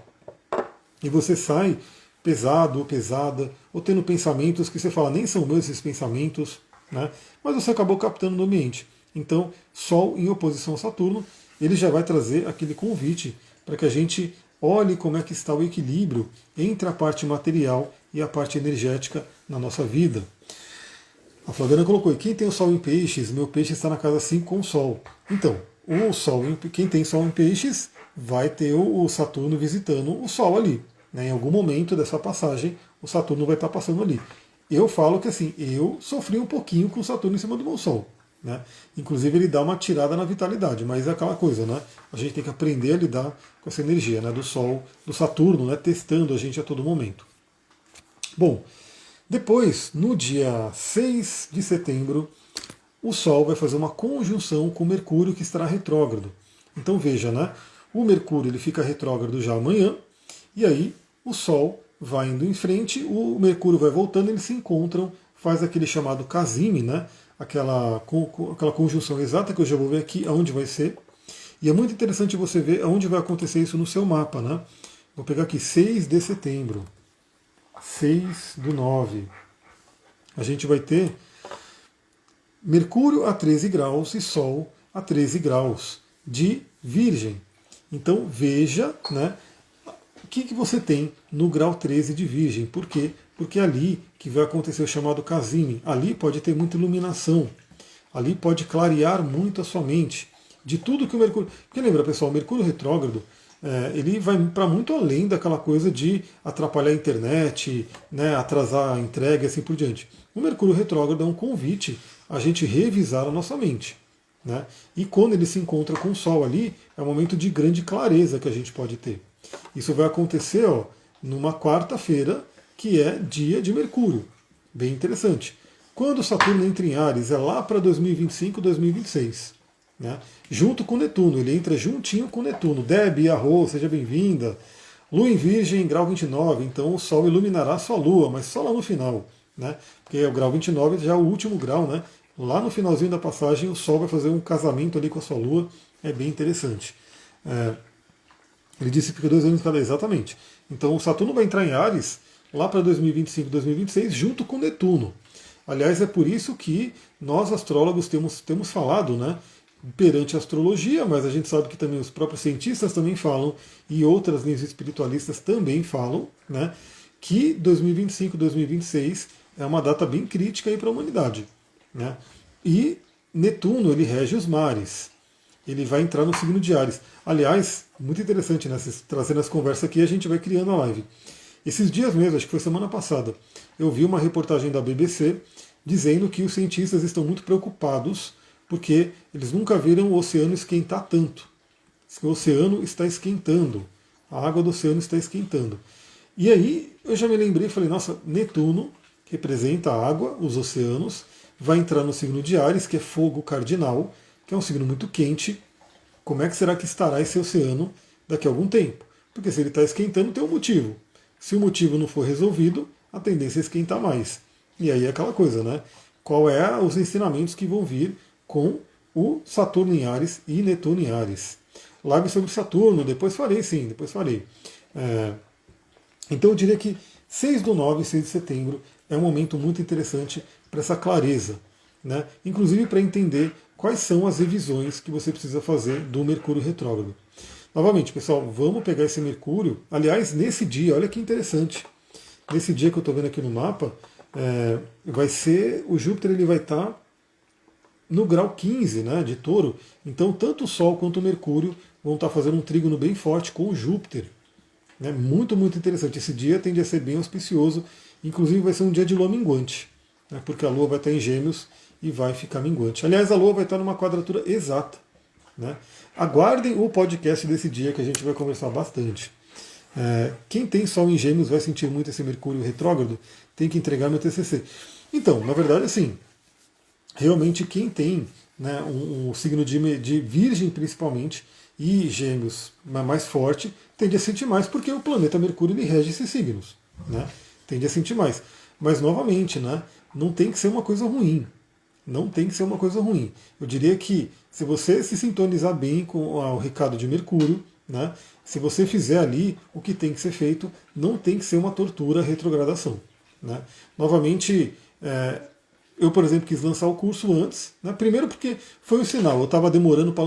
e você sai pesado ou pesada, ou tendo pensamentos que você fala, nem são meus esses pensamentos, né? Mas você acabou captando no ambiente. Então, Sol em oposição a Saturno, ele já vai trazer aquele convite para que a gente olhe como é que está o equilíbrio entre a parte material e a parte energética na nossa vida. A Flaviana colocou, e quem tem o Sol em Peixes, meu peixe está na casa 5 com o Sol. Então, o Sol, quem tem Sol em Peixes vai ter o Saturno visitando o Sol ali. Né? Em algum momento dessa passagem, o Saturno vai estar passando ali. Eu falo que assim, eu sofri um pouquinho com o Saturno em cima do meu Sol. Né? Inclusive ele dá uma tirada na vitalidade, mas é aquela coisa, né? A gente tem que aprender a lidar com essa energia, né? Do Sol, do Saturno, né? Testando a gente a todo momento. Bom, depois, no dia 6 de setembro, o Sol vai fazer uma conjunção com o Mercúrio, que estará retrógrado. Então veja, né? O Mercúrio ele fica retrógrado já amanhã, e aí o Sol vai indo em frente, o Mercúrio vai voltando, eles se encontram, faz aquele chamado casime, né? Aquela conjunção exata que eu já vou ver aqui, aonde vai ser. E é muito interessante você ver aonde vai acontecer isso no seu mapa, né? Vou pegar aqui 6 de setembro, 6/9. A gente vai ter Mercúrio a 13 graus e Sol a 13 graus de Virgem. Então veja, né, o que você tem no grau 13 de Virgem. Por quê? Porque é ali que vai acontecer o chamado casime. Ali pode ter muita iluminação. Ali pode clarear muito a sua mente. De tudo que o Mercúrio... Porque lembra, pessoal, o Mercúrio retrógrado, ele vai para muito além daquela coisa de atrapalhar a internet, né, atrasar a entrega e assim por diante. O Mercúrio retrógrado é um convite a gente revisar a nossa mente. Né? E quando ele se encontra com o Sol ali, é um momento de grande clareza que a gente pode ter. Isso vai acontecer numa quarta-feira, que é dia de Mercúrio. Bem interessante. Quando Saturno entra em Áries, é lá para 2025, 2026. Né? Junto com Netuno, ele entra juntinho com Netuno. Debbie, Arro, seja bem-vinda. Lua em Virgem, grau 29, então o Sol iluminará a sua Lua, mas só lá no final. Né? Porque o grau 29 já é o último grau, né? Lá no finalzinho da passagem, o Sol vai fazer um casamento ali com a sua Lua, é bem interessante. Ele disse que fica 2 anos cada, exatamente. Então o Saturno vai entrar em Áries lá para 2025, 2026, junto com Netuno. Aliás, é por isso que nós astrólogos temos falado, né, perante a astrologia, mas a gente sabe que também os próprios cientistas também falam, e outras linhas espiritualistas também falam, né, que 2025, 2026 é uma data bem crítica para a humanidade. Né? E Netuno, ele rege os mares. Ele vai entrar no signo de Áries. Aliás, muito interessante, né? Trazendo essa conversa aqui, a gente vai criando a live. Esses dias mesmo, acho que foi semana passada, eu vi uma reportagem da BBC dizendo que os cientistas estão muito preocupados porque eles nunca viram o oceano esquentar tanto. O oceano está esquentando. A água do oceano está esquentando. E aí eu já me lembrei e falei, nossa, Netuno representa a água, os oceanos, vai entrar no signo de Áries, que é fogo cardinal, que é um signo muito quente. Como é que será que estará esse oceano daqui a algum tempo? Porque se ele está esquentando, tem um motivo. Se o motivo não for resolvido, a tendência é esquentar mais. E aí é aquela coisa, né? Qual é os ensinamentos que vão vir com o Saturno em Áries e Netuno em Áries? Live sobre Saturno, depois farei sim, depois farei. Então eu diria que 6/9, 6 de setembro, é um momento muito interessante para essa clareza. Né? Inclusive para entender quais são as revisões que você precisa fazer do Mercúrio retrógrado. Novamente, pessoal, vamos pegar esse Mercúrio. Aliás, nesse dia, olha que interessante. Nesse dia que eu estou vendo aqui no mapa, vai ser o Júpiter, ele vai estar no grau 15, né, de Touro. Então, tanto o Sol quanto o Mercúrio vão estar fazendo um trígono bem forte com o Júpiter. Né? Muito, muito interessante. Esse dia tende a ser bem auspicioso. Inclusive, vai ser um dia de lua minguante, né, porque a Lua vai estar em Gêmeos e vai ficar minguante. Aliás, a Lua vai estar numa quadratura exata. Né? Aguardem o podcast desse dia que a gente vai conversar bastante. Quem tem Sol em Gêmeos vai sentir muito esse Mercúrio retrógrado, tem que entregar meu TCC. Então, na verdade, assim, realmente quem tem, né, um signo de Virgem principalmente, e Gêmeos mais forte, tende a sentir mais, porque o planeta Mercúrio ele rege esses signos. Né? Tende a sentir mais. Mas, novamente, né, não tem que ser uma coisa ruim. Não tem que ser uma coisa ruim. Eu diria que se você se sintonizar bem com o recado de Mercúrio, né, se você fizer ali o que tem que ser feito, não tem que ser uma tortura a retrogradação. Né? Novamente, eu, por exemplo, quis lançar o curso antes. Né, primeiro porque foi um sinal. Eu estava demorando para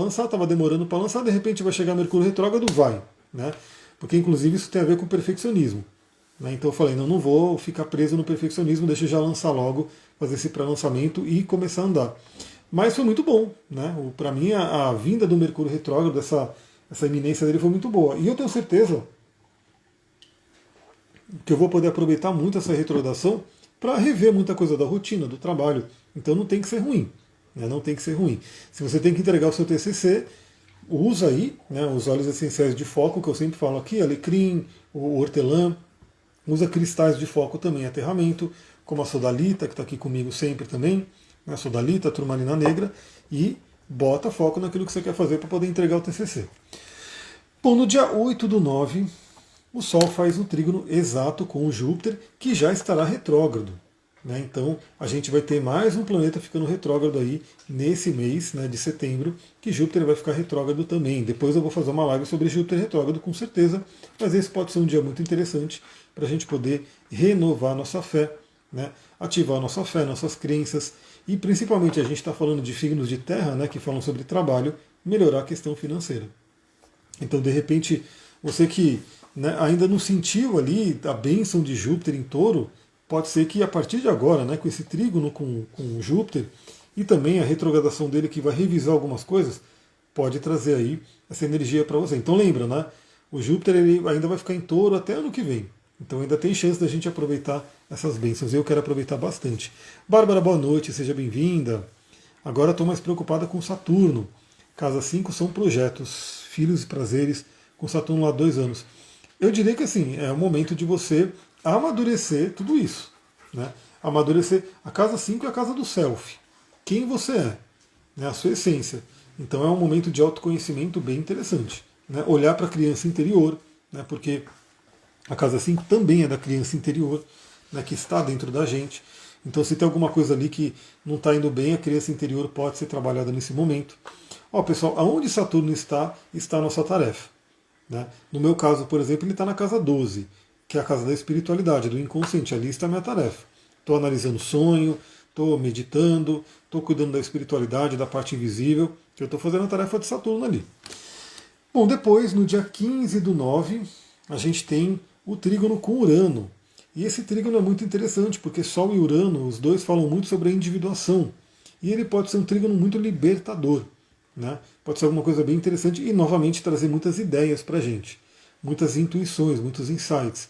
lançar, de repente vai chegar Mercúrio retrógrado, vai. Né? Porque, inclusive, isso tem a ver com perfeccionismo. Né? Então eu falei, não vou ficar preso no perfeccionismo, deixa eu já lançar logo, fazer esse pré-lançamento e começar a andar. Mas foi muito bom. Né? Para mim, a vinda do Mercúrio retrógrado, essa iminência dele foi muito boa. E eu tenho certeza que eu vou poder aproveitar muito essa retrogradação para rever muita coisa da rotina, do trabalho. Então não tem que ser ruim. Né? Não tem que ser ruim. Se você tem que entregar o seu TCC, usa aí, né, os óleos essenciais de foco, que eu sempre falo aqui, alecrim, o hortelã. Usa cristais de foco também, aterramento, como a sodalita, que está aqui comigo sempre também, a sodalita, a turmalina negra, e bota foco naquilo que você quer fazer para poder entregar o TCC. Bom, no dia 8/9, o Sol faz um trígono exato com o Júpiter, que já estará retrógrado. Né? Então, a gente vai ter mais um planeta ficando retrógrado aí nesse mês, né, de setembro, que Júpiter vai ficar retrógrado também. Depois eu vou fazer uma live sobre Júpiter retrógrado, com certeza, mas esse pode ser um dia muito interessante para a gente poder renovar nossa fé, né, ativar nossa fé, nossas crenças, e principalmente a gente está falando de signos de terra, né, que falam sobre trabalho, melhorar a questão financeira. Então, de repente, você que, né, ainda não sentiu ali a bênção de Júpiter em Touro, pode ser que a partir de agora, né, com esse trígono com Júpiter, e também a retrogradação dele que vai revisar algumas coisas, pode trazer aí essa energia para você. Então lembra, né, o Júpiter ele ainda vai ficar em Touro até ano que vem. Então ainda tem chance da gente aproveitar essas bênçãos. Eu quero aproveitar bastante. Bárbara, boa noite, seja bem-vinda. Agora estou mais preocupada com Saturno. Casa 5 são projetos, filhos e prazeres, com Saturno lá há 2 anos. Eu diria que assim, é o momento de você amadurecer tudo isso. Né? Amadurecer. A casa 5 é a casa do self. Quem você é, né? A sua essência. Então é um momento de autoconhecimento bem interessante. Né? Olhar para a criança interior, né? Porque a casa 5 também é da criança interior, né? Que está dentro da gente. Então se tem alguma coisa ali que não está indo bem, a criança interior pode ser trabalhada nesse momento. Ó, pessoal, aonde Saturno está, está a nossa tarefa. Né? No meu caso, por exemplo, ele está na casa 12, que é a casa da espiritualidade, do inconsciente. Ali está a minha tarefa. Estou analisando o sonho, estou meditando, estou cuidando da espiritualidade, da parte invisível, que eu estou fazendo a tarefa de Saturno ali. Bom, depois, no dia 15/9, a gente tem o trígono com Urano. E esse trígono é muito interessante, porque Sol e Urano, os dois falam muito sobre a individuação. E ele pode ser um trígono muito libertador. Né? Pode ser alguma coisa bem interessante e, novamente, trazer muitas ideias para a gente. Muitas intuições, muitos insights.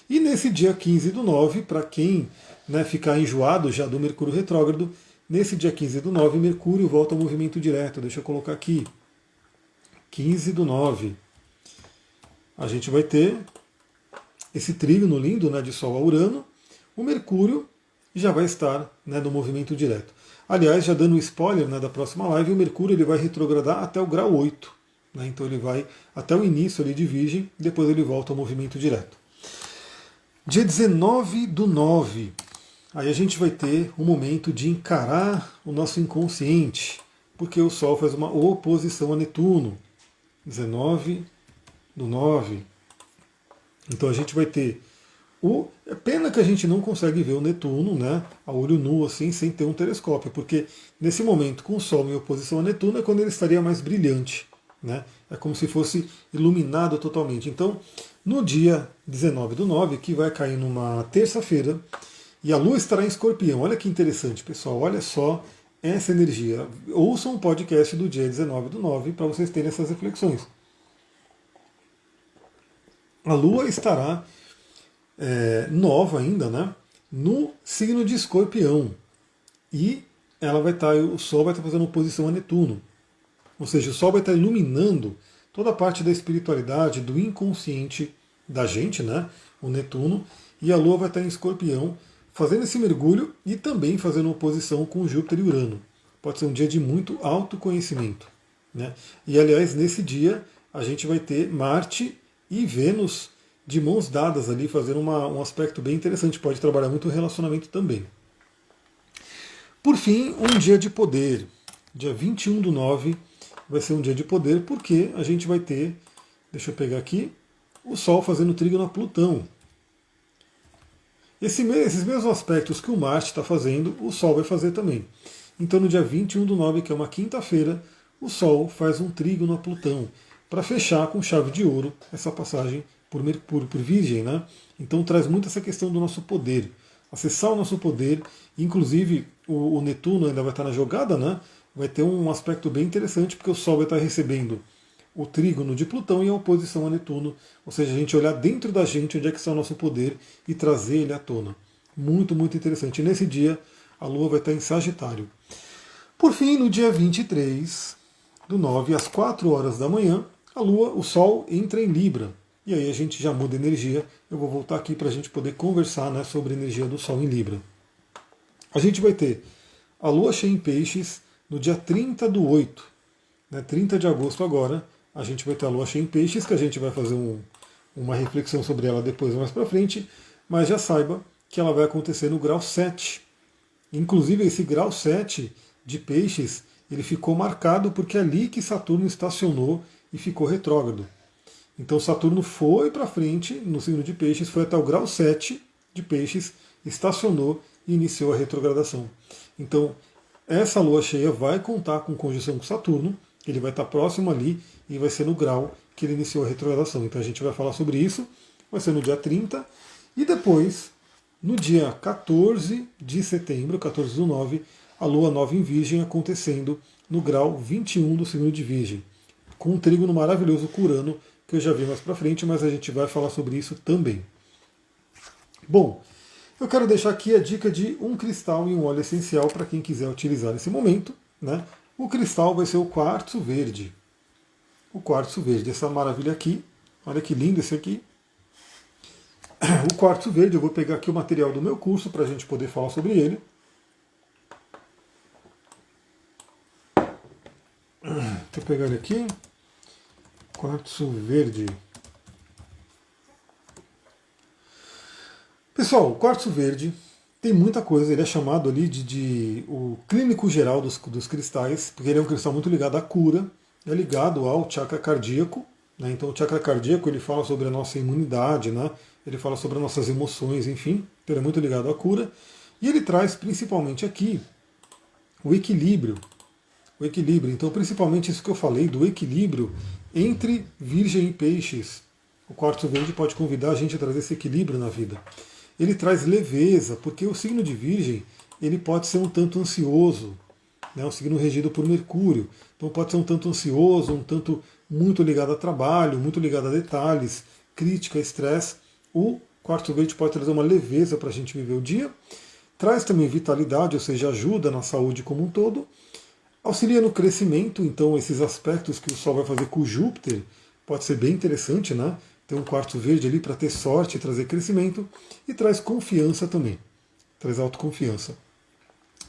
E nesse dia 15/9, para quem, né, ficar enjoado já do Mercúrio retrógrado, nesse dia 15/9, Mercúrio volta ao movimento direto. Deixa eu colocar aqui. 15/9. A gente vai ter esse trígono lindo, né, de Sol a Urano. O Mercúrio já vai estar, né, no movimento direto. Aliás, já dando um spoiler, né, da próxima live, o Mercúrio ele vai retrogradar até o grau 8. Né, então ele vai até o início ali de Virgem, depois ele volta ao movimento direto. Dia 19/9, aí a gente vai ter um momento de encarar o nosso inconsciente, porque o Sol faz uma oposição a Netuno. 19/9. Então a gente vai ter é pena que a gente não consegue ver o Netuno, né, a olho nu, assim, sem ter um telescópio, porque nesse momento, com o Sol em oposição a Netuno, é quando ele estaria mais brilhante. Né? É como se fosse iluminado totalmente. Então, no dia 19/9, que vai cair numa terça-feira, e a Lua estará em Escorpião. Olha que interessante, pessoal. Olha só essa energia. Ouçam o podcast do dia 19/9 para vocês terem essas reflexões. A Lua estará nova ainda, né, no signo de Escorpião. E ela vai estar, o Sol vai estar fazendo oposição a Netuno. Ou seja, o Sol vai estar iluminando toda a parte da espiritualidade, do inconsciente da gente, né, o Netuno, e a Lua vai estar em Escorpião, fazendo esse mergulho e também fazendo oposição com Júpiter e Urano. Pode ser um dia de muito autoconhecimento. Né? E, aliás, nesse dia a gente vai ter Marte e Vênus de mãos dadas ali, fazendo um aspecto bem interessante. Pode trabalhar muito o relacionamento também. Por fim, um dia de poder. Dia 21/9 vai ser um dia de poder, porque a gente vai ter, deixa eu pegar aqui, o Sol fazendo trígono a Plutão. Esses mesmos aspectos que o Marte está fazendo, o Sol vai fazer também. Então, no dia 21/9, que é uma quinta-feira, o Sol faz um trígono a Plutão, para fechar com chave de ouro essa passagem por Virgem. Né? Então, traz muito essa questão do nosso poder, acessar o nosso poder. Inclusive, o Netuno ainda vai estar na jogada, né? Vai ter um aspecto bem interessante, porque o Sol vai estar recebendo o trígono de Plutão em oposição a Netuno, ou seja, a gente olhar dentro da gente onde é que está o nosso poder e trazer ele à tona. Muito, muito interessante. E nesse dia, a Lua vai estar em Sagitário. Por fim, no dia 23/9, às 4 horas da manhã, o Sol entra em Libra. E aí a gente já muda energia. Eu vou voltar aqui para a gente poder conversar, né, sobre a energia do Sol em Libra. A gente vai ter a Lua cheia em Peixes no dia 30/8, né, 30 de agosto agora. A gente vai ter a Lua cheia em Peixes, que a gente vai fazer uma reflexão sobre ela depois, mais para frente. Mas já saiba que ela vai acontecer no grau 7. Inclusive, esse grau 7 de Peixes, ele ficou marcado porque é ali que Saturno estacionou e ficou retrógrado. Então Saturno foi para frente no signo de Peixes, foi até o grau 7 de Peixes, estacionou e iniciou a retrogradação. Então essa lua cheia vai contar com conjunção com Saturno, ele vai estar próximo ali e vai ser no grau que ele iniciou a retrogradação. Então a gente vai falar sobre isso, vai ser no dia 30 e depois, no dia 14 de setembro, 14/9, a lua nova em Virgem acontecendo no grau 21 do signo de Virgem, com um trígono maravilhoso com Urano, que eu já vi mais para frente, mas a gente vai falar sobre isso também. Bom, eu quero deixar aqui a dica de um cristal e um óleo essencial para quem quiser utilizar nesse momento. Né? O cristal vai ser o quartzo verde. O quartzo verde, essa maravilha aqui. Olha que lindo esse aqui. o quartzo verde, eu vou pegar aqui o material do meu curso para a gente poder falar sobre ele. Deixa eu pegar ele aqui. Quartzo verde. Pessoal, o quartzo verde tem muita coisa, ele é chamado ali de o clínico geral dos cristais, porque ele é um cristal muito ligado à cura, é ligado ao chakra cardíaco, né? Então o chakra cardíaco ele fala sobre a nossa imunidade, né? Ele fala sobre as nossas emoções, enfim, então ele é muito ligado à cura, e ele traz principalmente aqui o equilíbrio. O equilíbrio, então principalmente isso que eu falei, do equilíbrio entre Virgem e Peixes. O quartzo verde pode convidar a gente a trazer esse equilíbrio na vida. Ele traz leveza, porque o signo de Virgem ele pode ser um tanto ansioso, né, um signo regido por Mercúrio. Então pode ser um tanto ansioso, um tanto muito ligado a trabalho, muito ligado a detalhes, crítica, estresse. O quartzo verde pode trazer uma leveza para a gente viver o dia. Traz também vitalidade, ou seja, ajuda na saúde como um todo. Auxilia no crescimento, então esses aspectos que o Sol vai fazer com o Júpiter pode ser bem interessante, né? Ter um quartzo verde ali para ter sorte e trazer crescimento, e traz confiança também, traz autoconfiança.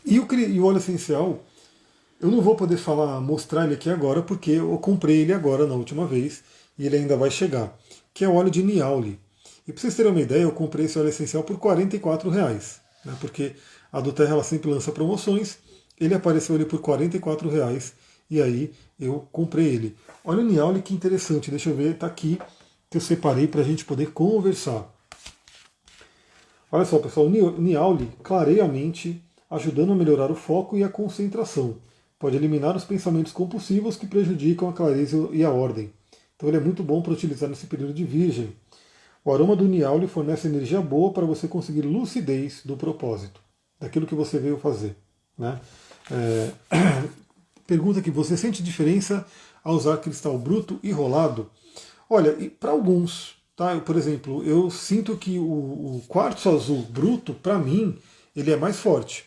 E o óleo essencial, eu não vou poder mostrar ele aqui agora, porque eu comprei ele agora na última vez, e ele ainda vai chegar, que é o óleo de Niauli. E para vocês terem uma ideia, eu comprei esse óleo essencial por R$ 44, né? Porque a do Terra ela sempre lança promoções, ele apareceu ali por R$ 44, e aí eu comprei ele. Olha o Niauli, que interessante, deixa eu ver, está aqui, que eu separei para a gente poder conversar. Olha só, pessoal, o Niauli clareia a mente, ajudando a melhorar o foco e a concentração. Pode eliminar os pensamentos compulsivos que prejudicam a clareza e a ordem. Então ele é muito bom para utilizar nesse período de Virgem. O aroma do Niauli fornece energia boa para você conseguir lucidez do propósito, daquilo que você veio fazer, né? Pergunta aqui, você sente diferença ao usar cristal bruto e rolado? Olha, para alguns, tá? Por exemplo, eu sinto que o quartzo azul bruto, para mim, ele é mais forte,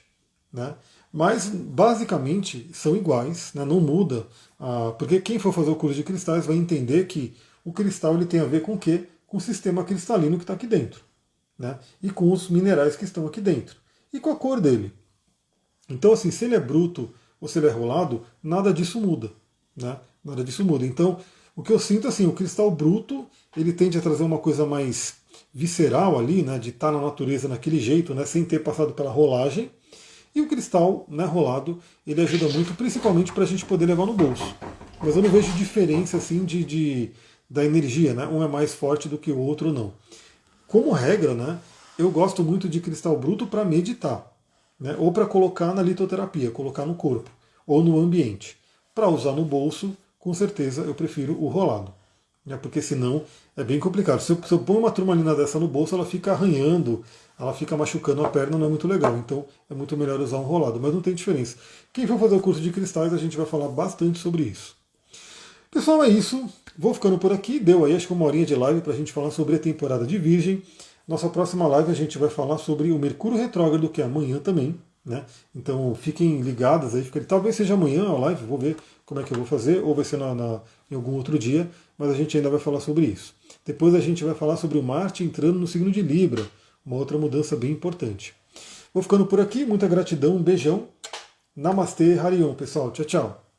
né? Mas basicamente são iguais, né? Não muda, porque quem for fazer o curso de cristais vai entender que o cristal ele tem a ver com o quê? Com o sistema cristalino que está aqui dentro, né? E com os minerais que estão aqui dentro e com a cor dele. Então, assim, se ele é bruto ou se ele é rolado, nada disso muda, né? Nada disso muda. Então, o que eu sinto, assim, o cristal bruto, ele tende a trazer uma coisa mais visceral ali, né? De estar na natureza naquele jeito, né? Sem ter passado pela rolagem. E o cristal, né, rolado, ele ajuda muito, principalmente para a gente poder levar no bolso. Mas eu não vejo diferença, assim, da energia, né? Um é mais forte do que o outro, não. Como regra, né? Eu gosto muito de cristal bruto para meditar, né, ou para colocar na litoterapia, colocar no corpo, ou no ambiente. Para usar no bolso, com certeza eu prefiro o rolado, né, porque senão é bem complicado. Se eu pôr uma turmalina dessa no bolso, ela fica arranhando, ela fica machucando a perna, não é muito legal. Então é muito melhor usar um rolado, mas não tem diferença. Quem for fazer o curso de cristais, a gente vai falar bastante sobre isso. Pessoal, é isso. Vou ficando por aqui. Deu aí acho que uma horinha de live para a gente falar sobre a temporada de Virgem. Nossa próxima live a gente vai falar sobre o Mercúrio retrógrado, que é amanhã também, né? Então fiquem ligadas aí, talvez seja amanhã a live, vou ver como é que eu vou fazer, ou vai ser em algum outro dia, mas a gente ainda vai falar sobre isso. Depois a gente vai falar sobre o Marte entrando no signo de Libra, uma outra mudança bem importante. Vou ficando por aqui, muita gratidão, um beijão. Namastê, Harion, pessoal. Tchau, tchau.